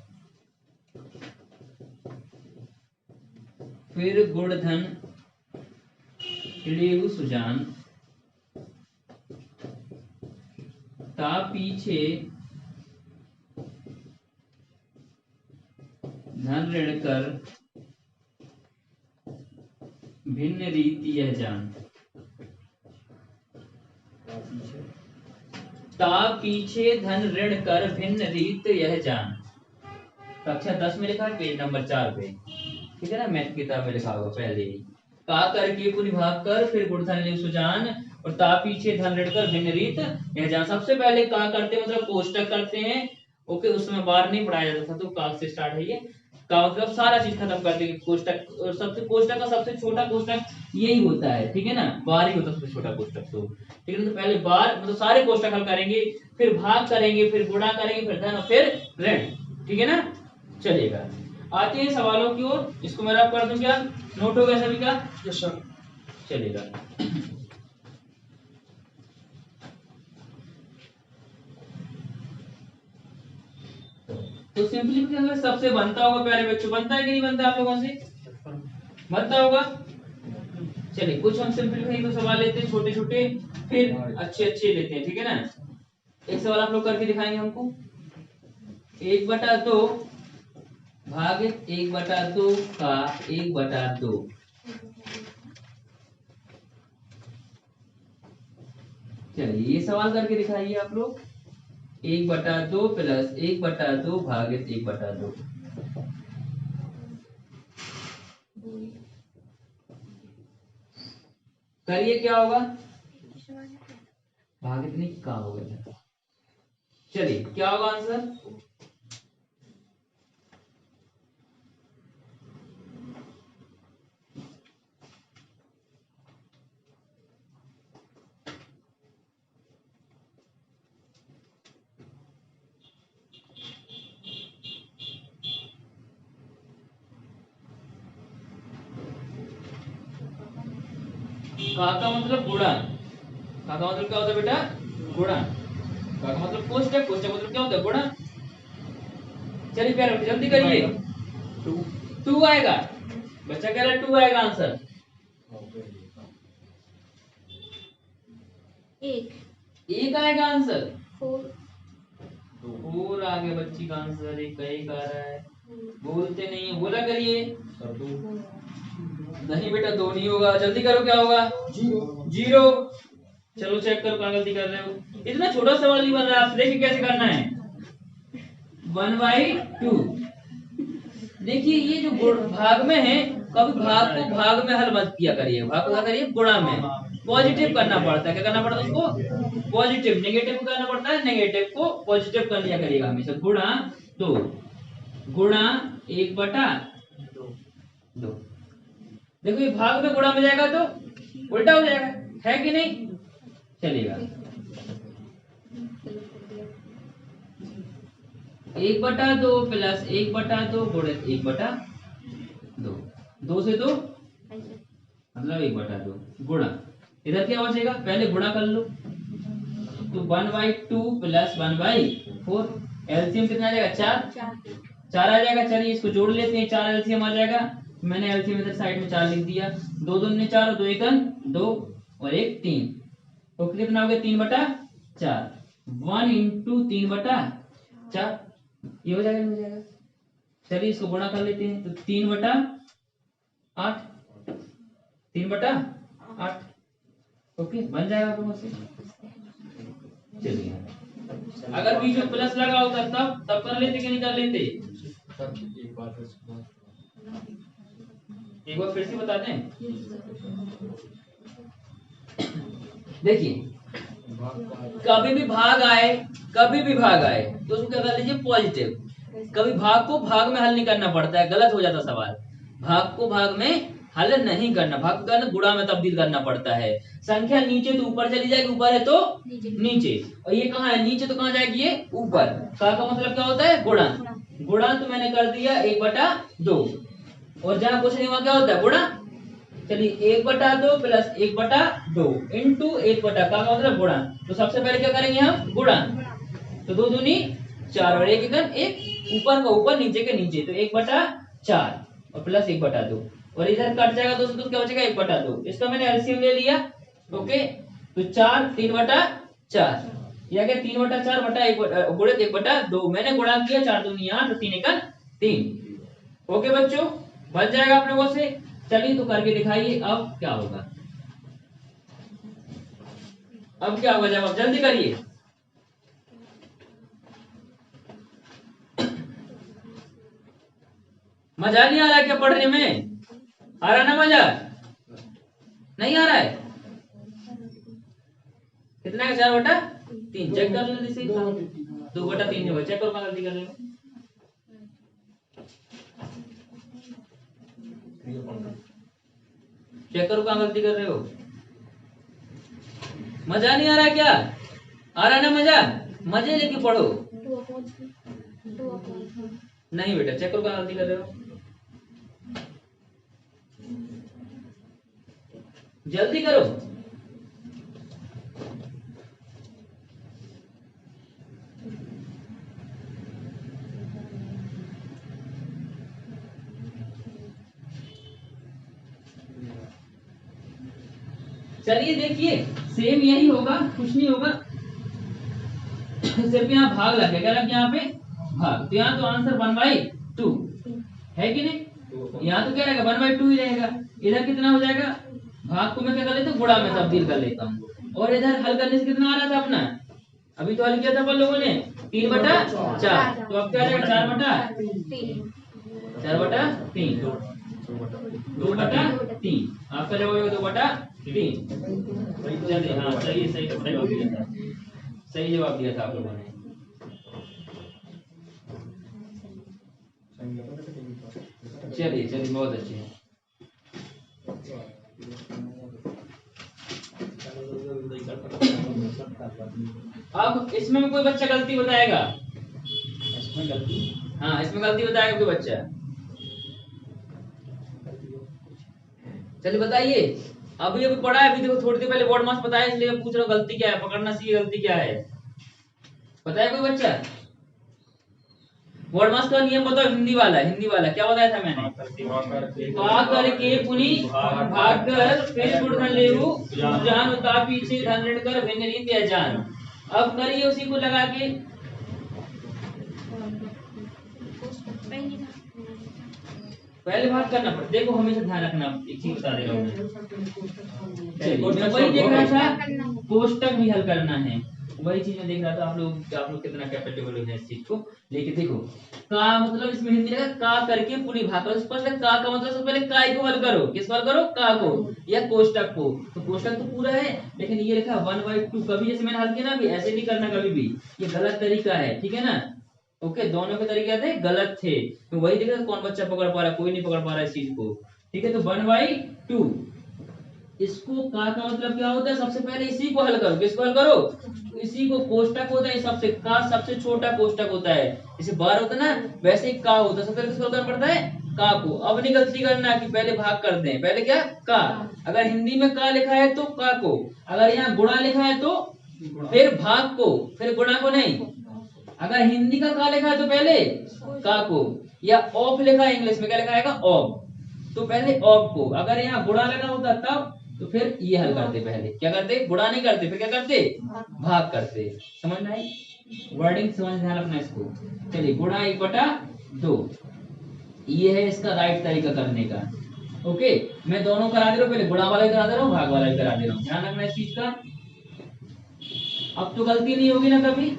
फिर गुणधन लेऊ सुजान, ता पीछे धन ऋण कर, भिन्न रीति यह जान। ता पीछे धन ऋण कर, भिन्न रीत यह जान। कक्षा 10 में लिखा है, पेज नंबर 4 पे, ठीक है ना, मैथ किताब में लिखा होगा पहले ही। का करके पुनि भाग कर, फिर गुणधन लेऊ सुजान, और ता पीछे धन ऋण कर, भिन्न रीत यह जान। सबसे पहले का करते मतलब कोष्टक करते हैं, ओके, उसमें बार नहीं पढ़ाया जाता था, तो का से स्टार्ट है ये। का मतलब सारा चीज खत्म कर देंगे, कोष्टक, और सबसे कोष्टक का सबसे छोटा कोष्टक यही होता है, ठीक है ना, बार ही होता है सबसे छोटा कोष्टक, तो ठीक है। तो पहले बार मतलब सारे कोष्टक हल करेंगे, फिर भाग करेंगे, फिर गुणा करेंगे, फिर धन और फिर ऋण, ठीक है ना। चलेगा, आते हैं सवालों की ओर। इसको मैं रब कर दूं क्या, नोट हो गया सभी का? Yes sir. चलेगा, तो सिंपलीफिकेशन में सबसे बनता होगा प्यारे बच्चों, बनता है कि नहीं बनता आप लोगों से, बनता होगा। चलिए कुछ हम सिंपलीफाई को सवाल लेते हैं, छोटे छोटे, फिर अच्छे अच्छे लेते हैं, ठीक है ना। एक सवाल आप लोग करके दिखाएंगे हमको, 1/2 भागित 1/2 का 1/2। चलिए ये सवाल करके दिखाइए आप लोग, 1/2 प्लस 1/2 भागित 1/2। करिए क्या होगा, भागित नहीं का होगा। चलिए क्या होगा आंसर, का मतलब गुणा, का मतलब क्या होता है बेटा, गुणा। का मतलब कोष्टक, कोष्टक मतलब क्या होता है, गुणा। चलिए प्यारे जल्दी करिए, 2 आएगा, बच्चा कह रहा है 2 आएगा आंसर। 1 आएगा आंसर, 4 आ गया बच्ची का आंसर, 1 आ रहा है, बोलते नहीं है, बोला करिए। नहीं बेटा 2 नहीं होगा, जल्दी करो क्या होगा, 0। चलो चेक करो कहाँ गलती कर रहे हो, इतना छोटा सवाल नहीं बन रहा है, आप देखिए कैसे करना है, 1/2। देखिए ये जो भाग में है, कभी भाग को भाग में हल मत किया करिए, भाग को क्या करिए, गुणा में, पॉजिटिव करना पड़ता है। क्या करना पड़ता है उसको, पॉजिटिव, नेगेटिव को करना पड़ता है, नेगेटिव को पॉजिटिव कर लिया करिएगा हमेशा। गुणा 2 गुणा 1/2। देखो ये भाग में गुणा में जाएगा तो उल्टा हो जाएगा, है कि नहीं, चलेगा। 1/2 प्लस 1/2 गुणित 1/2, 2 से 2 मतलब 1/2 गुणा, इधर क्या बचेगा, पहले गुणा कर लो, तो 1/2 प्लस 1/4, एलसीएम कितना आ जाएगा, 4 आ जाएगा। चलिए इसको जोड़ लेते हैं, 4 एलसीएम आ जाएगा, मैंने एलसीएम इधर साइड में 4 लिख दिया, 2 दूनी 4, 2 एकन 2 और 1 3, तो कितना हो गया 3/4, 1 इंटू 3/4, ये हो जाएगा नहीं हो जाएगा। चलिए इसको गुणा कर लेते हैं, तो 3/8, 3/8, ओके बन जाएगा आप लोगों से। चलिए अगर बीच में प्लस लगा होता तब कर लेते कि नहीं कर लेते? एक बार फिर से बता दें। देखिए कभी भी भाग आए तो उसको क्या कर लीजिए पॉजिटिव। कभी भाग को भाग में हल नहीं करना पड़ता है, गलत हो जाता सवाल। भाग को भाग में हल नहीं करना, भाग को करना गुणा में तब्दील करना पड़ता है। संख्या नीचे तो ऊपर चली जाएगी, ऊपर है तो नीचे, और ये कहाँ है नीचे तो कहाँ जाएगी ये ऊपर। का मतलब क्या होता है गुणा। गुणा तो मैंने कर दिया 1/2, और जहाँ कुछ नहीं हुआ क्या होता है गुणा। चलिए 1/2 प्लस 1/2 इंटू 1/, का मतलब गुणा। तो सबसे पहले क्या करेंगे हम गुणा, तो 2 दूनी 4 और 1 एकन 1, ऊपर का ऊपर नीचे के नीचे, तो 1/4 और प्लस 1/2, और इधर कट जाएगा तो क्या बचेगा 1/2। इसका मैंने एलसीएम ले लिया, ओके। तो 4 3/4 या क्या 3/4 बटा 1 गुणित 1/2, मैंने गुणा किया 4 दूनी 8 और 3 एकन 3, ओके बच्चों बन जाएगा आप लोगों से। चलिए तो करके दिखाइए अब क्या होगा। अब क्या होगा जब आप जल्दी करिए। मजा नहीं आ रहा है क्या पढ़ने में? आ रहा ना मजा? नहीं आ रहा है? कितना है 4/3? चेक कर लो इसे, 2/3 है, चेक करो कहाँ गलती कर रहे हो। चेक करो कहाँ गलती कर रहे हो। मजा नहीं आ रहा है क्या? आ रहा है ना मजा? मजे लेके पढ़ो। नहीं बेटा चेक करो कहाँ गलती कर रहे हो, जल्दी करो। चलिए देखिए सेम यही होगा, कुछ नहीं होगा, सिर्फ यहाँ भाग लग गया। क्या लग गया यहाँ पे भाग, तो यहाँ तो आंसर 1/2 है कि नहीं। यहाँ तो क्या रहेगा 1/2 ही रहेगा। इधर कितना हो जाएगा, भाग को मैं क्या कर लेता हूँ गुणा में तब्दील कर लेता हूँ, और इधर हल करने से कितना आ रहा था अपना, अभी तो हल किया था अपन लोगों ने 3/4, तो अब क्या रहेगा 4/3, 2/3, आपका जवाब होगा 2/3। चलिए हाँ सही जवाब दिया था, सही जवाब दिया था आप लोगों ने। चलिए चलिए बहुत अच्छे हैं। अब इसमें कोई बच्चा गलती बताएगा? इसमें गलती, हाँ इसमें गलती बताएगा कोई बच्चा? चलिए बताइए। अभी पढ़ा है, अभी देखो थोड़ी देर पहले बोर्ड मार्क्स बताया, इसलिए पूछ रहा हूँ गलती क्या है, पकड़ना सीखिए गलती क्या है। बताया कोई बच्चा? बोर्ड मार्क्स का नियम बताओ, हिंदी वाला क्या बताया था मैंने? का करके पुनी भाग कर फिर गुणधन लेऊ जान उता पीछे धन ऋण कर भिन्न रीत है जान। अब करिए उसी को लगा के। पहले भाग करना पड़ता, देखो हमेशा ध्यान रखना, एक चीज बता दे रहा हूँ मैं वही देख रहा था, कोष्टक भी हल करना है, वही चीज में देख रहा था। आप लोग कितना कैपेबल है इस चीज को लेके। देखो का मतलब इसमें हिंदी लगा का करके पूरी भाग करो, स्पष्ट है। का मतलब सबसे पहले काय को हल करो, किस हल करो का को या कोष्टक को, तो कोष्टक तो पूरा है, लेकिन ये लिखा 1/2। कभी जैसे मैंने हल किया ना, अभी ऐसे नहीं करना कभी भी, ये गलत तरीका है, ठीक है ना। ओके दोनों के तरीके थे गलत थे, तो वही देख रहे कौन बच्चा पकड़ पा रहा है, कोई नहीं पकड़ पा रहा इस चीज को, ठीक है। तो 1/2 इसको का मतलब क्या होता है, सबसे पहले इसी को हल करो, किसको हल करो, इसी को। कोष्टक होता है सबसे, का सबसे छोटा कोष्टक होता है, जैसे 12 होता है ना वैसे ही का होता है, सबसे पहले किसको हल करना पड़ता है का को। अब नहीं गलती करना कि पहले भाग कर दें, पहले क्या का, अगर हिंदी में का लिखा है तो का को, अगर यहाँ गुणा लिखा है तो फिर भाग को, फिर गुणा को नहीं। अगर हिंदी का लिखा है तो पहले का को, या ऑफ लिखा है इंग्लिश में क्या लिखा है ऑफ, तो पहले ऑफ को, अगर यहाँ गुणा लगा होता तब तो फिर ये हल करते, पहले क्या करते, गुणा नहीं करते, फिर क्या करते, भाग करते। समझ में आई? वर्डिंग समझ ध्यान रखना इसको। चलिए गुणा 1/2 ये है इसका राइट तरीका करने का। ओके, मैं दोनों करा दे रहा हूँ, पहले गुणा वाला भी करा दे रहा हूँ, भाग वाला भी करा दे रहा हूँ, ध्यान रखना इस चीज का। अब तो गलती नहीं होगी ना कभी,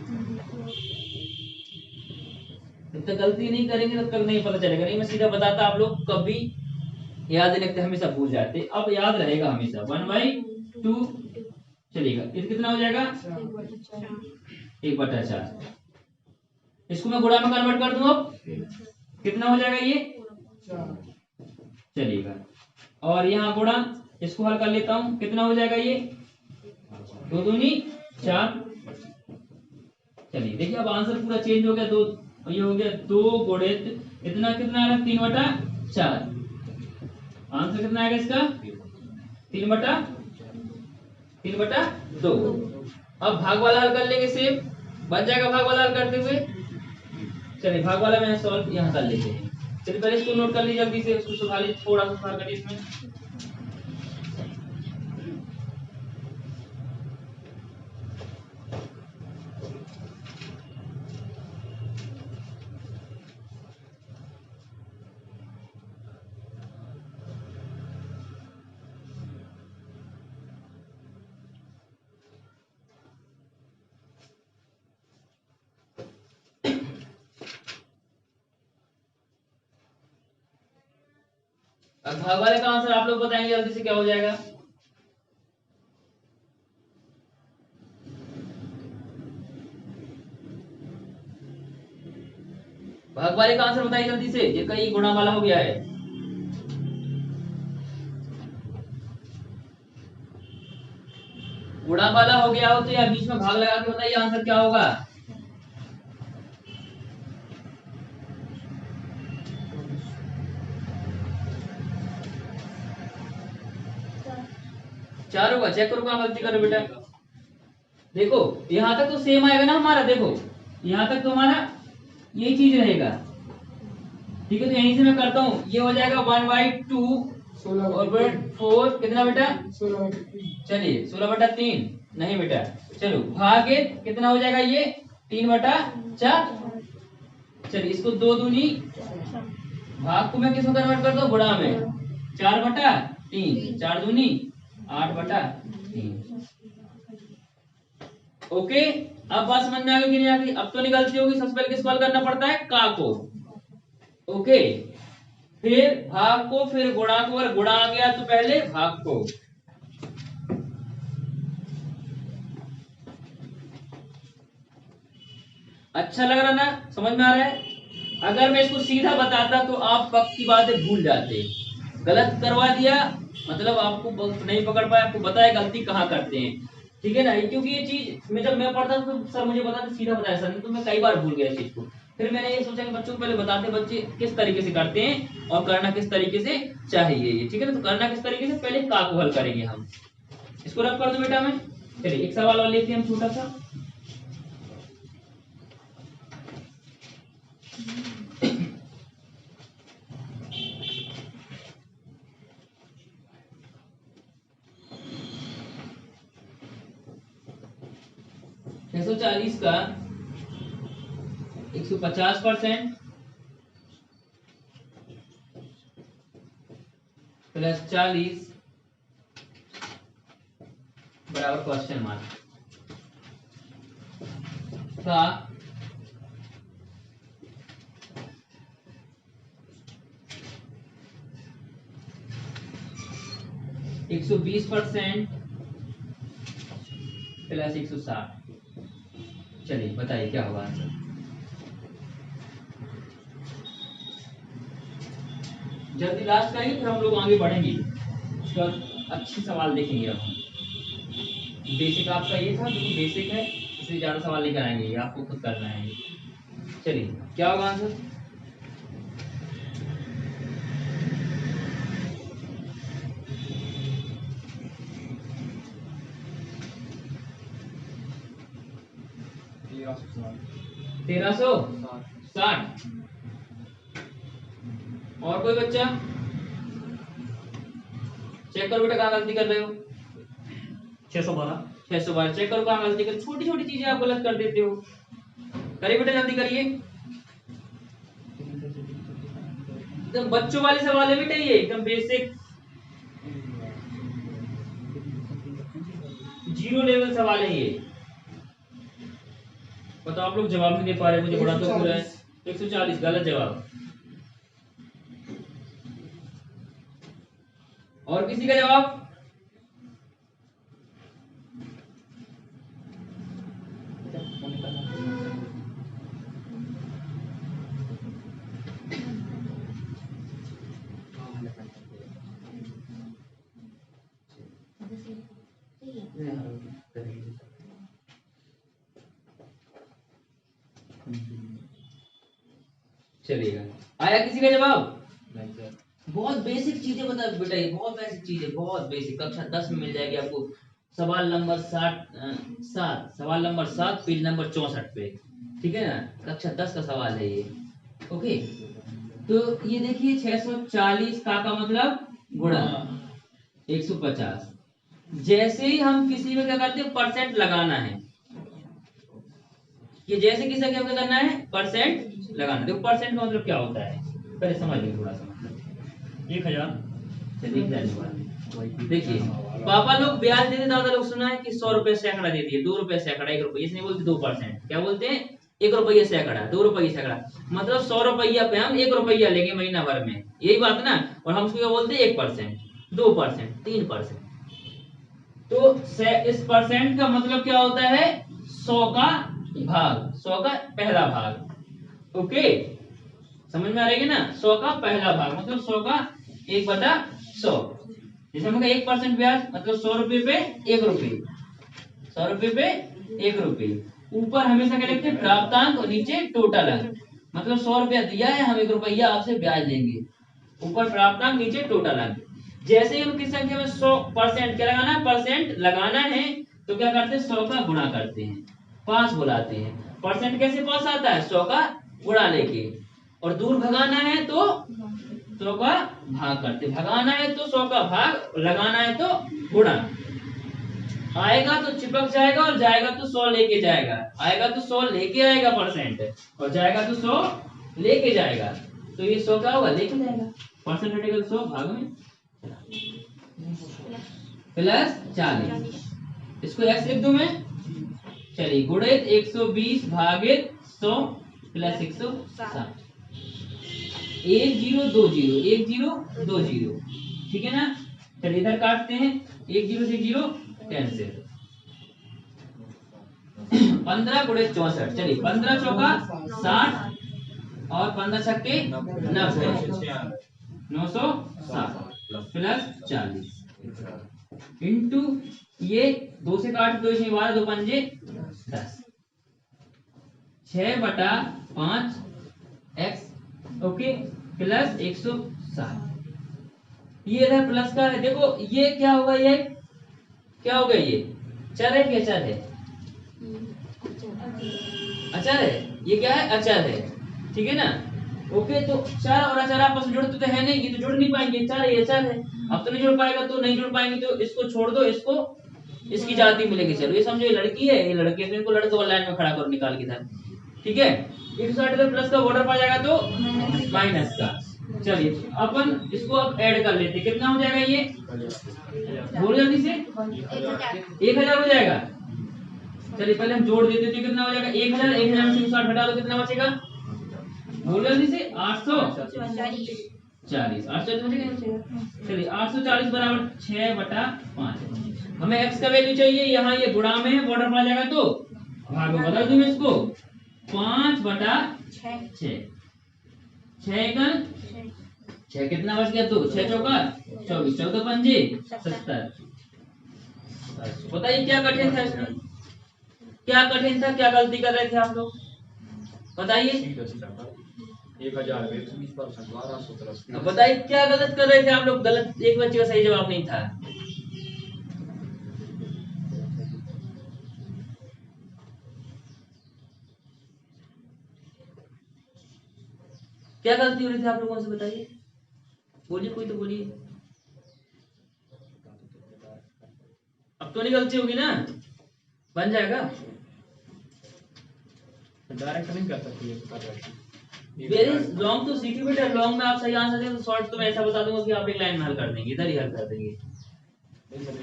जब तक गलती नहीं करेंगे तब तक नहीं पता चलेगा। नहीं मैं सीधा बताता, आप लोग कभी याद नहीं रखते, हमेशा भूल जाते, अब याद रहेगा हमेशा 1/2 चलेगा। ये कितना हो जाएगा 1/4। इसको मैं गुणा में कन्वर्ट कर दूं, अब कितना हो जाएगा ये चलेगा। और यहाँ गुणा, इसको हल कर लेता हूँ, कितना हो जाएगा ये 2 दूनी 4। चलिए देखिए अब आंसर पूरा चेंज हो गया, 2 ये हो गया 2 गुणित इतना कितना आ रहा है 3/4। आंसर कितना आएगा इसका 3/2। अब भाग वाला हल कर लेंगे, सेम बन जाएगा भाग वाला हल करते हुए। चलिए भाग वाला मैं सॉल्व यहाँ कर लेते हैं। चलिए पहले इसको नोट कर लीजिए, जल्दी से उसको सुधार लीजिए, थोड़ा सा सुधार करिए इसमें। अब भाग वाले का आंसर आप लोग बताएंगे जल्दी से, क्या हो जाएगा। भाग वाले का आंसर बताइए जल्दी से, ये कई गुणा वाला हो गया है। गुणा वाला हो गया हो तो या बीच में भाग लगा के बताइए आंसर क्या होगा। चार होगा, चेक करो कहाँ गलती करो बेटा। देखो यहाँ तक तो सेम आएगा ना हमारा, देखो यहाँ तक तो हमारा यही चीज रहेगा, ठीक है। तो यहीं से मैं करता हूँ, ये हो जाएगा 1/2 और 4 कितना बेटा 16/3। चलिए 16/3 नहीं बेटा, चलो भागित कितना हो जाएगा ये 3/4। चलिए इसको 2 दूनी, भाग को मैं किसमें कन्वर्ट करता हूँ, गुणा में, 4/3, 4 दूनी 8/3। ओके, अब बात समझ में आ गई कि नहीं आ गई? अब तो नहीं गलती होगी, सबसे पहले किसको हल करना पड़ता है, का को। ओके, फिर भाग को, फिर गुणा को, और गुणा आ गया तो पहले भाग को। अच्छा लग रहा ना, समझ में आ रहा है? अगर मैं इसको सीधा बताता तो आप पक्की बातें भूल जाते, गलत करवा दिया मतलब आपको नहीं पकड़ पाया, आपको बताया गलती कहाँ करते हैं, ठीक है ना। क्योंकि ये चीज मैं जब मैं पढ़ता था तो सर मुझे बताते सीधा बताया सर, तो मैं कई बार भूल गया इस चीज को। फिर मैंने ये सोचा कि बच्चों को पहले बताते बच्चे किस तरीके से करते हैं और करना किस तरीके से चाहिए ये, ठीक है ना। तो करना किस तरीके से, पहले का को हल करेंगे हम। इसको रब कर दो बेटा मैं। चलिए एक सवाल और लेते हैं हम छोटा सा। छह सौ 40 का 150% प्लस 40 बराबर क्वेश्चन मार्क का 120% प्लस 160। चलिए बताइए क्या होगा आंसर। जल्दी लास्ट करेंगे फिर हम लोग आगे बढ़ेंगे, उसके बाद अच्छे सवाल देखेंगे। अब बेसिक आपका ये था, बिल्कुल बेसिक है, इसलिए ज्यादा सवाल लेकर आएंगे, ये आपको खुद करना है। चलिए क्या होगा आंसर। तेरह सौ 60। और कोई बच्चा चेक करो बेटा, कहाँ गलती कर रहे हो? 612 612 चेक करो, कहाँ गलती कर, छोटी छोटी चीजें आप गलत कर देते हो। करिए बेटा, जल्दी करिए। एकदम बच्चों वाले सवाल है बेटा, ये एकदम बेसिक जीरो लेवल सवाल है ये। बताओ आप लोग जवाब नहीं दे पा रहे, मुझे बड़ा दुख हो रहा है। 140 गलत जवाब। और किसी का जवाब? चलिएगा, आया किसी का जवाब? बहुत बेसिक चीजें बता बेटा, ये बहुत बेसिक चीज है, बहुत बेसिक। कक्षा 10 में मिल जाएगी आपको। सवाल नंबर 7 सवाल नंबर 7 पेज नंबर 64 पे, ठीक है ना? कक्षा 10 का सवाल है ये। ओके, तो ये देखिए 640 का मतलब गुणा 150। जैसे ही हम किसी में क्या करते हैं, परसेंट लगाना है। कि जैसे किसी क्या करना है, परसेंट लगाना। देखो परसेंट का मतलब क्या होता है, पहले समझ लीजिए थोड़ा सा। 1000 चलिए धन्यवाद। देखिए पापा लोग ब्याज देते, दादा लोग सुना है कि 100 रुपए सैकड़ा देती है, 2 रुपए सैकड़ा, 1 रुपये, इसलिए बोलते 2%। क्या बोलते हैं? 1 रुपये सैकड़ा, 2 रुपये सैकड़ा। मतलब 100 रुपया पे हम 1 रुपया लेंगे महीना भर में, यही बात ना। और हम उसको क्या बोलते हैं? 1%, 2%, 3%। तो इस परसेंट का मतलब क्या होता है? 100 का भाग, 100 का पहला भाग। ओके, समझ में आ रही है ना? 100 का पहला भाग मतलब 100 का 1/100। जैसे हम 1% ब्याज मतलब 100 रुपए पे 1 रुपये, 100 रुपए पे 1 रुपये। ऊपर हमेशा क्या लिखते हैं? प्राप्तांक और नीचे टोटल अंक। मतलब 100 रुपया दिया है, हम 1 रुपया आपसे ब्याज लेंगे। ऊपर प्राप्तांक, नीचे टोटल अंक। जैसे ही हम किस संख्या में 100% क्या लगाना है? परसेंट लगाना है, तो क्या करते हैं? 100 का गुणा करते हैं, पास बुलाते हैं। परसेंट कैसे पास आता है? 100 का गुणा लेके। और दूर भगाना है तो 100 का भाग करते। भगाना है तो 100 का भाग, लगाना है तो गुणा। आएगा तो चिपक जाएगा और जाएगा तो 100 लेके जाएगा। आएगा तो 100 लेके आएगा परसेंट, और जाएगा तो 100 लेके जाएगा। तो ये 100 क्या होगा? लेके जाएगा। परसेंट हटेगा तो 100 भाग में प्लस 40। इसको x लिख दूं मैं? चलिए, गुणित 120 भागित 100 प्लस 160। 1 0 2 0, 1 0 2 0, ठीक है ना? चलिए इधर काटते हैं, 1 0 से 0 कैंसिल। 15 गुणित 64। चलिए 15 चौका 60 और 15 छक्के 90, 960 प्लस 40 इंटू ये 2 से काट दो, इसमें 12, 2 पंजे 10, 6/5 x, ओके, प्लस 160। ये इधर प्लस का है। देखो ये क्या होगा? ये क्या होगा? ये चर है कि अचर है? अचर है। ये क्या है? अचर है, ठीक है ना? ओके, तो चर और अचर आपस में जुड़ते तो है नहीं, ये तो जुड़ नहीं पाएंगे। चर है, अचर है। अब तो नहीं जुड़ पाएगा, तो नहीं जुड़ पाएंगे तो इसको छोड़ दो, इसको इसकी जाति मिलेगी। चलो ये समझो, ये लड़की है, ये लड़की है, तो इनको लड़के वाला लाइन में खड़ा करो निकाल के इधर, ठीक है? 160 इधर प्लस का बॉर्डर पा जाएगा तो माइनस का। चलिए अपन इसको अब ऐड कर लेते हैं। कितना हो जाएगा ये? बोलो जल्दी से। 1000 हो जाएगा। चलिए पहले हम जोड़ देते थे, कितना हो जाएगा? 1000, 1000 में से 60 घटा दो, कितना बचेगा? बोलो जल्दी से। 840, 840 बचेगा। चलिए 840 बराबर 6/5। हमें x का वैल्यू चाहिए, यहाँ ये गुणा में है, बॉर्डर पा जाएगा तो भाग में बदल दूं इसको। 5/6, 6 कितना बच गया? तो 6 चौका 24, 14 पंजे 70। बताइए क्या कठिन था इसमें? क्या कठिन था? क्या गलती कर रहे थे आप लोग? बताइए। 1000 120%, 1230। अब बताइए क्या गलत कर रहे थे आप लोग? गलत, एक बच्चे का सही जवाब नहीं था। क्या गलती हो रही थी आप लोगों से? बताइए, बोलिए, कोई तो बोलिए। तो नहीं गलती होगी ना, बन जाएगा। डायरेक्ट नहीं कर सकती है वेरी लॉन्ग तो सीखी बेटा, लॉन्ग में आप सही आंसर दें तो शॉर्ट तो मैं ऐसा बता दूंगा कि आप एक लाइन में हल कर देंगे, इधर ही हल कर देंगे।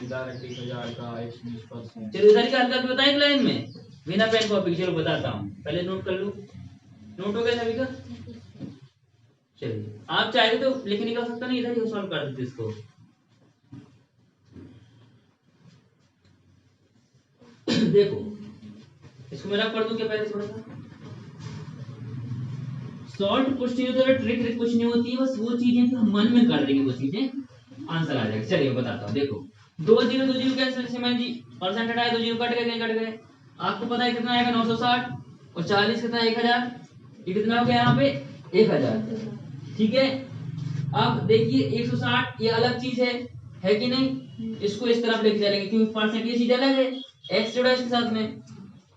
डायरेक्ट 1000 का 120%। चलो इधर ही हल करके बताएं एक लाइन में बिना पेन कॉपी। चलो बताता हूँ, पहले नोट कर लो। नोट हो गया सभी का? चलिए आप चाहे तो लिख नहीं कर सकते नहीं, इधर ही सॉल्व कर देते इसको। देखो इसको मैं रख पढ़ दूं क्या पहले थोड़ा सा? सॉल्व कुछ नहीं होता है, ट्रिक कुछ नहीं होती है, बस वो चीजें कि हम मन में कर देंगे वो चीजें आंसर आ जाएगा। चलिए बताता हूँ। देखो 2 0 2 0 कैंसिल से मैं जी परसेंट हटाए, 2 0 कट गए, कट गए। आपको पता है कितना आएगा? 960 और 40 कितना? 1000। ये कितना हो गया यहाँ पे? 1000। ठीक है। अब देखिए 160 ये अलग चीज है कि नहीं? इसको इस तरफ लेके चलेंगे क्योंकि परसेंट ये चीज अलग है, x जोड़ा इसके साथ में,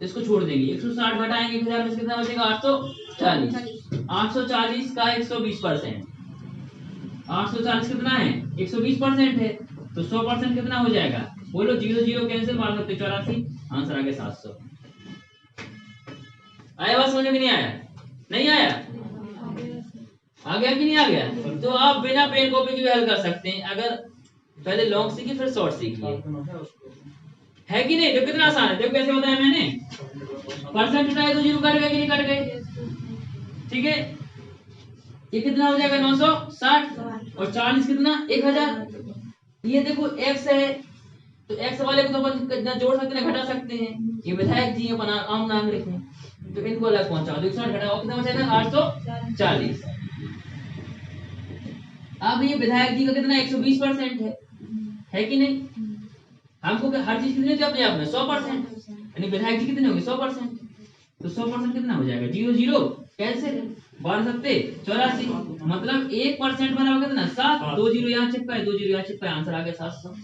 इसको छोड़ देंगे। 160 घटाएंगे 1000 में कितना बचेगा? 840। 840 का 120%। 840 कितना है? 120% है, तो 100% कितना हो जाएगा? बोलो। 0 0 कैंसिल, मार सकते 84, आंसर आ गया 700। आया बात समझ में? नहीं आया? नहीं आया? आ गया कि नहीं आ गया? तो आप बिना पेन कॉपी के भी हल कर सकते हैं, अगर पहले लॉन्ग सीखिए फिर शॉर्ट सीखिए, है कि नहीं? देखो कितना आसान है। देखो कैसे बताया मैंने, परसेंट हटाए 2 0 कट गए कि नहीं कट गए? ठीक है। ये कितना हो जाएगा? 960 और 40 कितना? 1000। ये देखो x है, तो x वाले को तो अपन कितना जोड़ सकते हैं, घटा सकते हैं। ये विधायक जी अपन आम नागरिक हैं, तो इनको अलग पहुंचाओ। 160 घटाओ कितना बचेगा? 840। अब ये विधायक जी का कितना? 120% है कि नहीं? हमको हर चीज कितनी होती है अपने आप में? 100%, यानी विधायक जी कितने होंगे? 100%। तो 100% कितना हो जाएगा? 0 0 कैंसिल, 12 सत्ते 84, मतलब 1% बना होगा कितना? 7। 2 0 यहाँ चिपका, 2 0 यहाँ चिपका, आंसर आ गया 700।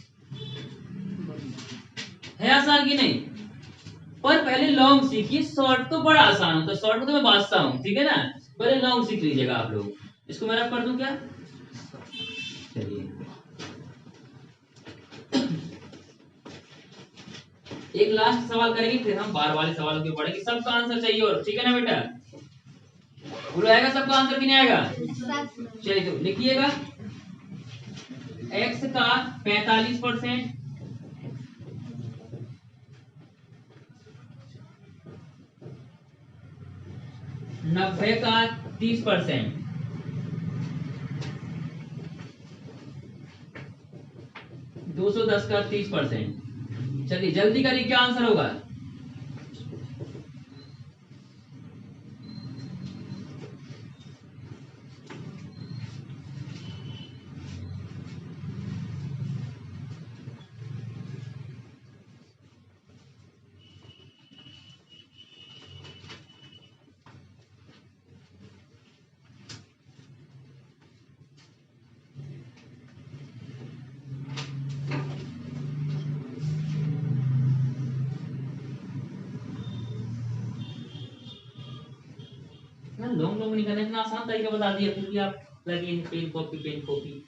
है आसान कि नहीं? पर पहले लॉन्ग सीखिए, शॉर्ट तो बड़ा आसान होता है, शॉर्ट में तो मैं बादशाह हूँ, ठीक है ना? पहले लॉन्ग सीख लीजिएगा आप लोग। इसको मैं रख कर दूं क्या? चलिए एक लास्ट सवाल करेंगे, फिर हम बार वाले सवालों के पढ़ेंगे। सबका आंसर चाहिए और, ठीक है ना बेटा? बोलो आएगा सबका आंसर कि नहीं आएगा? चलिए तो लिखिएगा, x का 45%, नब्बे का 30%, 210 का 30%। चलिए जल्दी करिए, क्या आंसर होगा? लॉन्ग लॉन्ग नहीं करना, इतना आसान तरीका बता दिया, फिर भी आप लगे पेन कॉपी पेन कॉपी।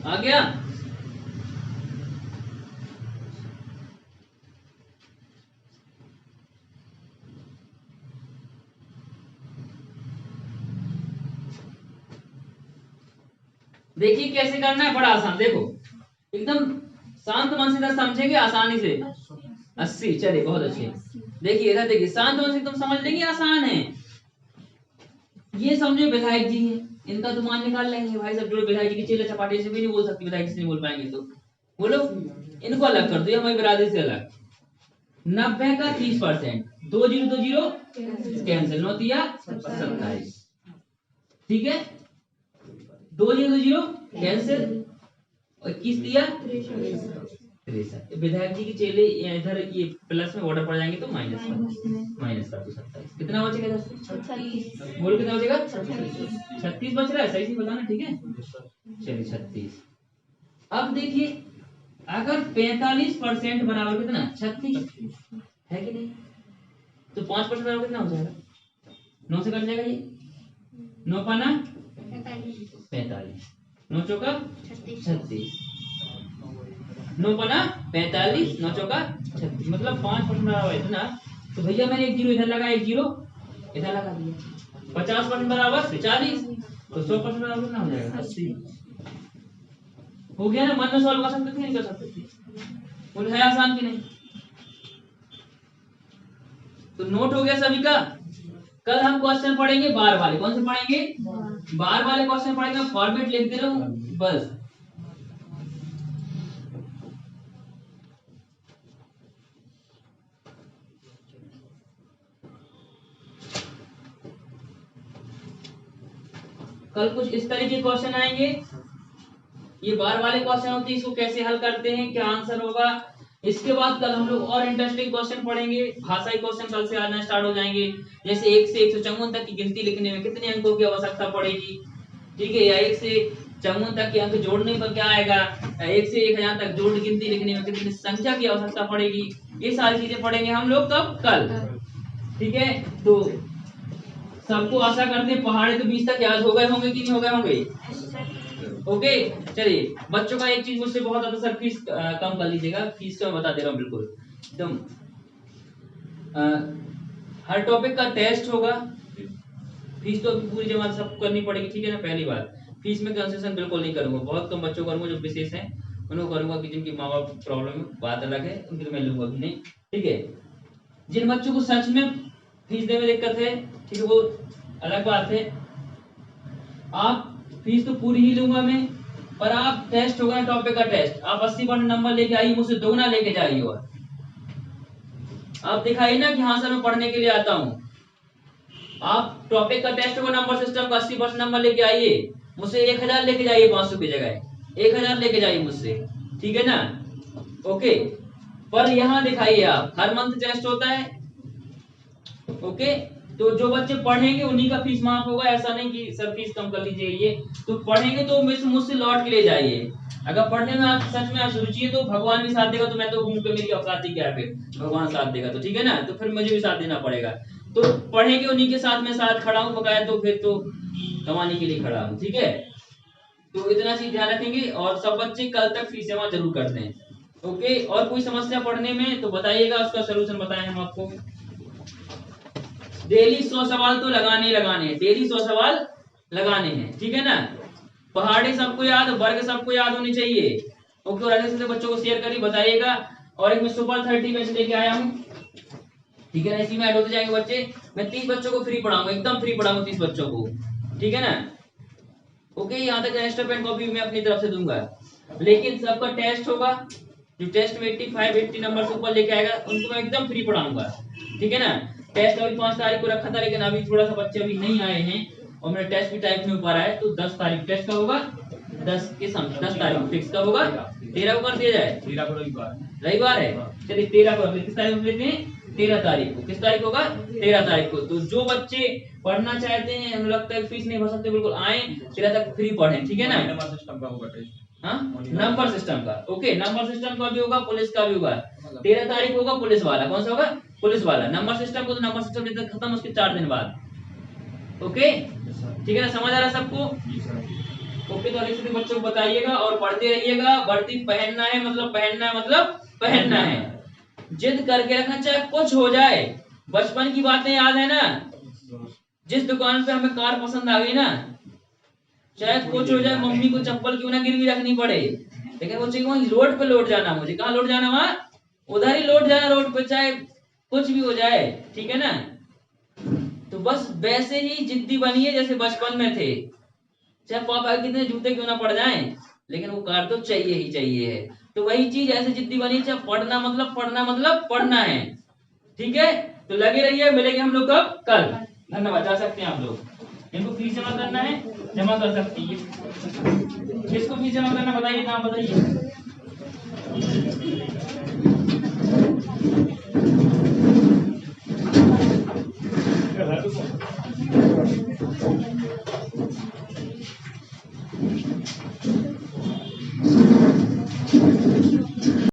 आ गया? देखिए कैसे करना है, बड़ा आसान। देखो एकदम शांत मन से समझेंगे आसानी से। 80, चलिए बहुत अच्छे। देखिए इधर देखिए, शांत मन से एकदम समझ लेंगे, आसान है। ये समझो विधायक जी हैं, इनका तो मान निकाल लेंगे भाई साहब। जो विधायक जी की चेले चपाटे से भी नहीं बोल सकती, विधायक जी से नहीं बोल पाएंगे तो बोलो इनको अलग कर दो, हमारी बिरादरी से अलग। 90 का 30%, 2 0 2 0 कैंसिल, 9 तिया 27, ठीक है। 2 0 2 0 कैंसिल और 21 दिया 63। विधायक जी की चेले इधर ये प्लस में ऑर्डर पड़ जाएंगे तो माइनस कर दो 27। कितना बचेगा इधर से? 36। बोलो कितना बचेगा? 36 बच रहा है, सही से बताना, ठीक है? चलिए 36। अब देखिए अगर 45% बराबर कितना? 36 है कि नहीं? तो 5% बराबर कितना हो जाएगा? 9 से कट जाएगा ये, 9 पाना 45, 9 चौका 36, 9 पाना 45, 9 चौका 36, मतलब 5% बराबर इतना। तो भैया मैंने एक जीरो इधर लगा, एक जीरो इधर लगा दिया। 50% बराबर 40, तो 100% बराबर कितना हो जाएगा 80। हो गया ना? मन में सॉल्व कर सकते थे, नहीं कर सकते थे? बोले है आसान कि नहीं? तो नोट हो गया सभी का। कल हम क्वेश्चन पढ़ेंगे बार वाले। कौन से पढ़ेंगे? बार वाले क्वेश्चन पढ़ेंगे। फॉर्मेट लिख दे रहा हूं बस। कल कुछ इस तरह के क्वेश्चन आएंगे। ये बार वाले क्वेश्चन होते हैं, इसको कैसे हल करते हैं, क्या आंसर होगा। इसके बाद कल हम लोग और इंटरेस्टिंग क्वेश्चन पढ़ेंगे। भाषाई क्वेश्चन कल से आना स्टार्ट हो जाएंगे। जैसे 1 से 154 तक की गिनती लिखने में कितने अंकों की आवश्यकता पड़ेगी, ठीक है, या 1 से 54 तक के अंक जोड़ने पर क्या आएगा, 1 से 1000 तक जोड़ गिनती लिखने में कितनी संख्या की आवश्यकता पड़ेगी। ये सारी चीजें पढ़ेंगे हम लोग कब? कल, ठीक है। तो सबको आशा करते हैं पहाड़े तो 20 तक याद हो गए होंगे कि नहीं हो गए होंगे? ओके, चलिए। बच्चों का एक चीज मुझसे बहुत ज्यादा, सर फीस कम कर लीजिएगा। फीस का मैं बता दे रहा हूँ बिल्कुल एकदम। हर टॉपिक का टेस्ट होगा। फीस तो पूरी जमा सब करनी पड़ेगी, ठीक है ना। पहली बात, फीस में कंसेशन बिल्कुल नहीं करूंगा। बहुत कम बच्चों को करूंगा जो विशेष हैं, उनको करूंगा कि जिनकी माँ बाप प्रॉब्लम बात अलग है, उनकी तो मैं लूंगा भी नहीं, ठीक है। जिन बच्चों को सच में फीस देने में दिक्कत है, ठीक है, वो अलग बात है। आप फीस तो पूरी ही लूंगा मैं, पर आप टेस्ट होगा टॉपिक का टेस्ट, आप 80% नंबर लेके आइए, मुझसे दोगुना लेके जाइए। और आप दिखाइए ना कि हाँ सर मैं पढ़ने के लिए आता हूँ। आप टॉपिक का टेस्ट होगा, नंबर सिस्टम का 80% नंबर लेके आइए, मुझसे 1000 लेके जाइए, 500 की जगह 1000 लेके जाइए मुझसे, ठीक है ना। ओके, पर यहाँ दिखाइए आप, हर मंथ टेस्ट होता है। ओके, तो जो बच्चे पढ़ेंगे उन्हीं का फीस माफ होगा। ऐसा नहीं कि सर फीस कम कर लीजिए। ये तो पढ़ेंगे तो मुझसे लौट के ले जाइए। अगर पढ़ने में आप सच में रुचि है तो भगवान भी साथ देगा। तो मैं तो घूम के, मेरी औकात ही क्या है, फिर भगवान साथ देगा तो ठीक है ना। तो फिर मुझे भी साथ देना पड़ेगा। तो पढ़ेंगे उन्हीं के साथ, में साथ खड़ा हूँ बकाया, तो फिर तो कमाने के लिए खड़ा हूँ, ठीक है। तो इतना चीज ध्यान रखेंगे। और सब बच्चे कल तक फीस जमा जरूर करते हैं। ओके, और कोई समस्या पढ़ने में तो बताइएगा, उसका सोल्यूशन बताएं हम आपको। डेली 100 सवाल तो लगाने हैं, डेली 100 सवाल लगाने हैं, ठीक है ना। पहाड़ी सबको याद, वर्ग सबको याद होनी चाहिए। ओके, और ऐसे बच्चों को शेयर करिए, बताइएगा। और एक मैं सुपर 30 बैच लेके आया हूँ, ठीक है ना। इसी में ऐड होते जाएंगे बच्चे। मैं 30 बच्चों को फ्री पढ़ाऊंगा, एकदम फ्री पढ़ाऊंगा 30 बच्चों को, ठीक है ना। ओके, यहाँ तक एक्स्ट्रा पेन कॉपी मैं अपनी तरफ से दूंगा, लेकिन सबका टेस्ट होगा। जो टेस्ट में 85-80 नंबर से ऊपर लेके आएगा उनको मैं एकदम फ्री पढ़ाऊंगा, ठीक है ना। टेस्ट अभी 5 तारीख को रखा था, लेकिन अभी थोड़ा सा बच्चे अभी नहीं आए हैं और मेरा टेस्ट भी टाइप में ऊपर आया। तो 10 तारीख टेस्ट का होगा, 10 तारीख फिक्स कब होगा? 13 को कर दिया जाए। 13 को रविवार है, चलिए 13 को। किस तारीख को लेते हैं? 13 तारीख को। किस तारीख होगा? 13 तारीख को। तो जो बच्चे पढ़ना चाहते हैं, हमें लगता है फीस नहीं भर सकते, बिल्कुल आए 13 तक फ्री पढ़ें, ठीक है ना। नंबर सिस्टम का होगा टेस्ट। हाँ, नंबर सिस्टम का। ओके, नंबर सिस्टम का भी होगा, पुलिस का भी होगा। 13 तारीख होगा पुलिस वाला। कौन सा होगा? पुलिस वाला। नंबर सिस्टम को तो नंबर सिस्टम जब तक खत्म, उसके 4 दिन बाद। ओके, ठीक है ना, समझ आ रहा है सबको? ओके, तो अच्छे से बच्चों को बताइएगा और पढ़ते रहिएगा। वर्दी पहनना है मतलब पहनना है, मतलब पहनना है। जिद करके रखना, चाहे कुछ हो जाए। बचपन की बातें याद है ना, जिस दुकान पे हमें कार पसंद आ गई ना, चाहे कुछ हो जाए, मम्मी को चप्पल क्यों ना गिरवी रखनी पड़े, लेकिन वो चाहिए वहीं रोड पे लौट जाना। मुझे कहाँ लौट जाना? वहां उधर ही लौट जाना, रोड पे, चाहे कुछ भी हो जाए, ठीक है ना। तो बस वैसे ही जिद्दी बनिए जैसे बचपन में थे। चाहे पापा के कितने जूते क्यों ना पड़ जाएं, लेकिन वो कार तो चाहिए ही चाहिए है। तो वही चीज ऐसे जिद्दी बनी, चाहे पढ़ना मतलब पढ़ना है, ठीक है। तो लगे रहिए, मिलेंगे हम लोग कब? कल। धन्यवाद। जा सकते हैं आप लोग। इनको फीस जमा करना है, जमा कर सकती है। किसको फीस जमा करना बताइए, नाम बताइए।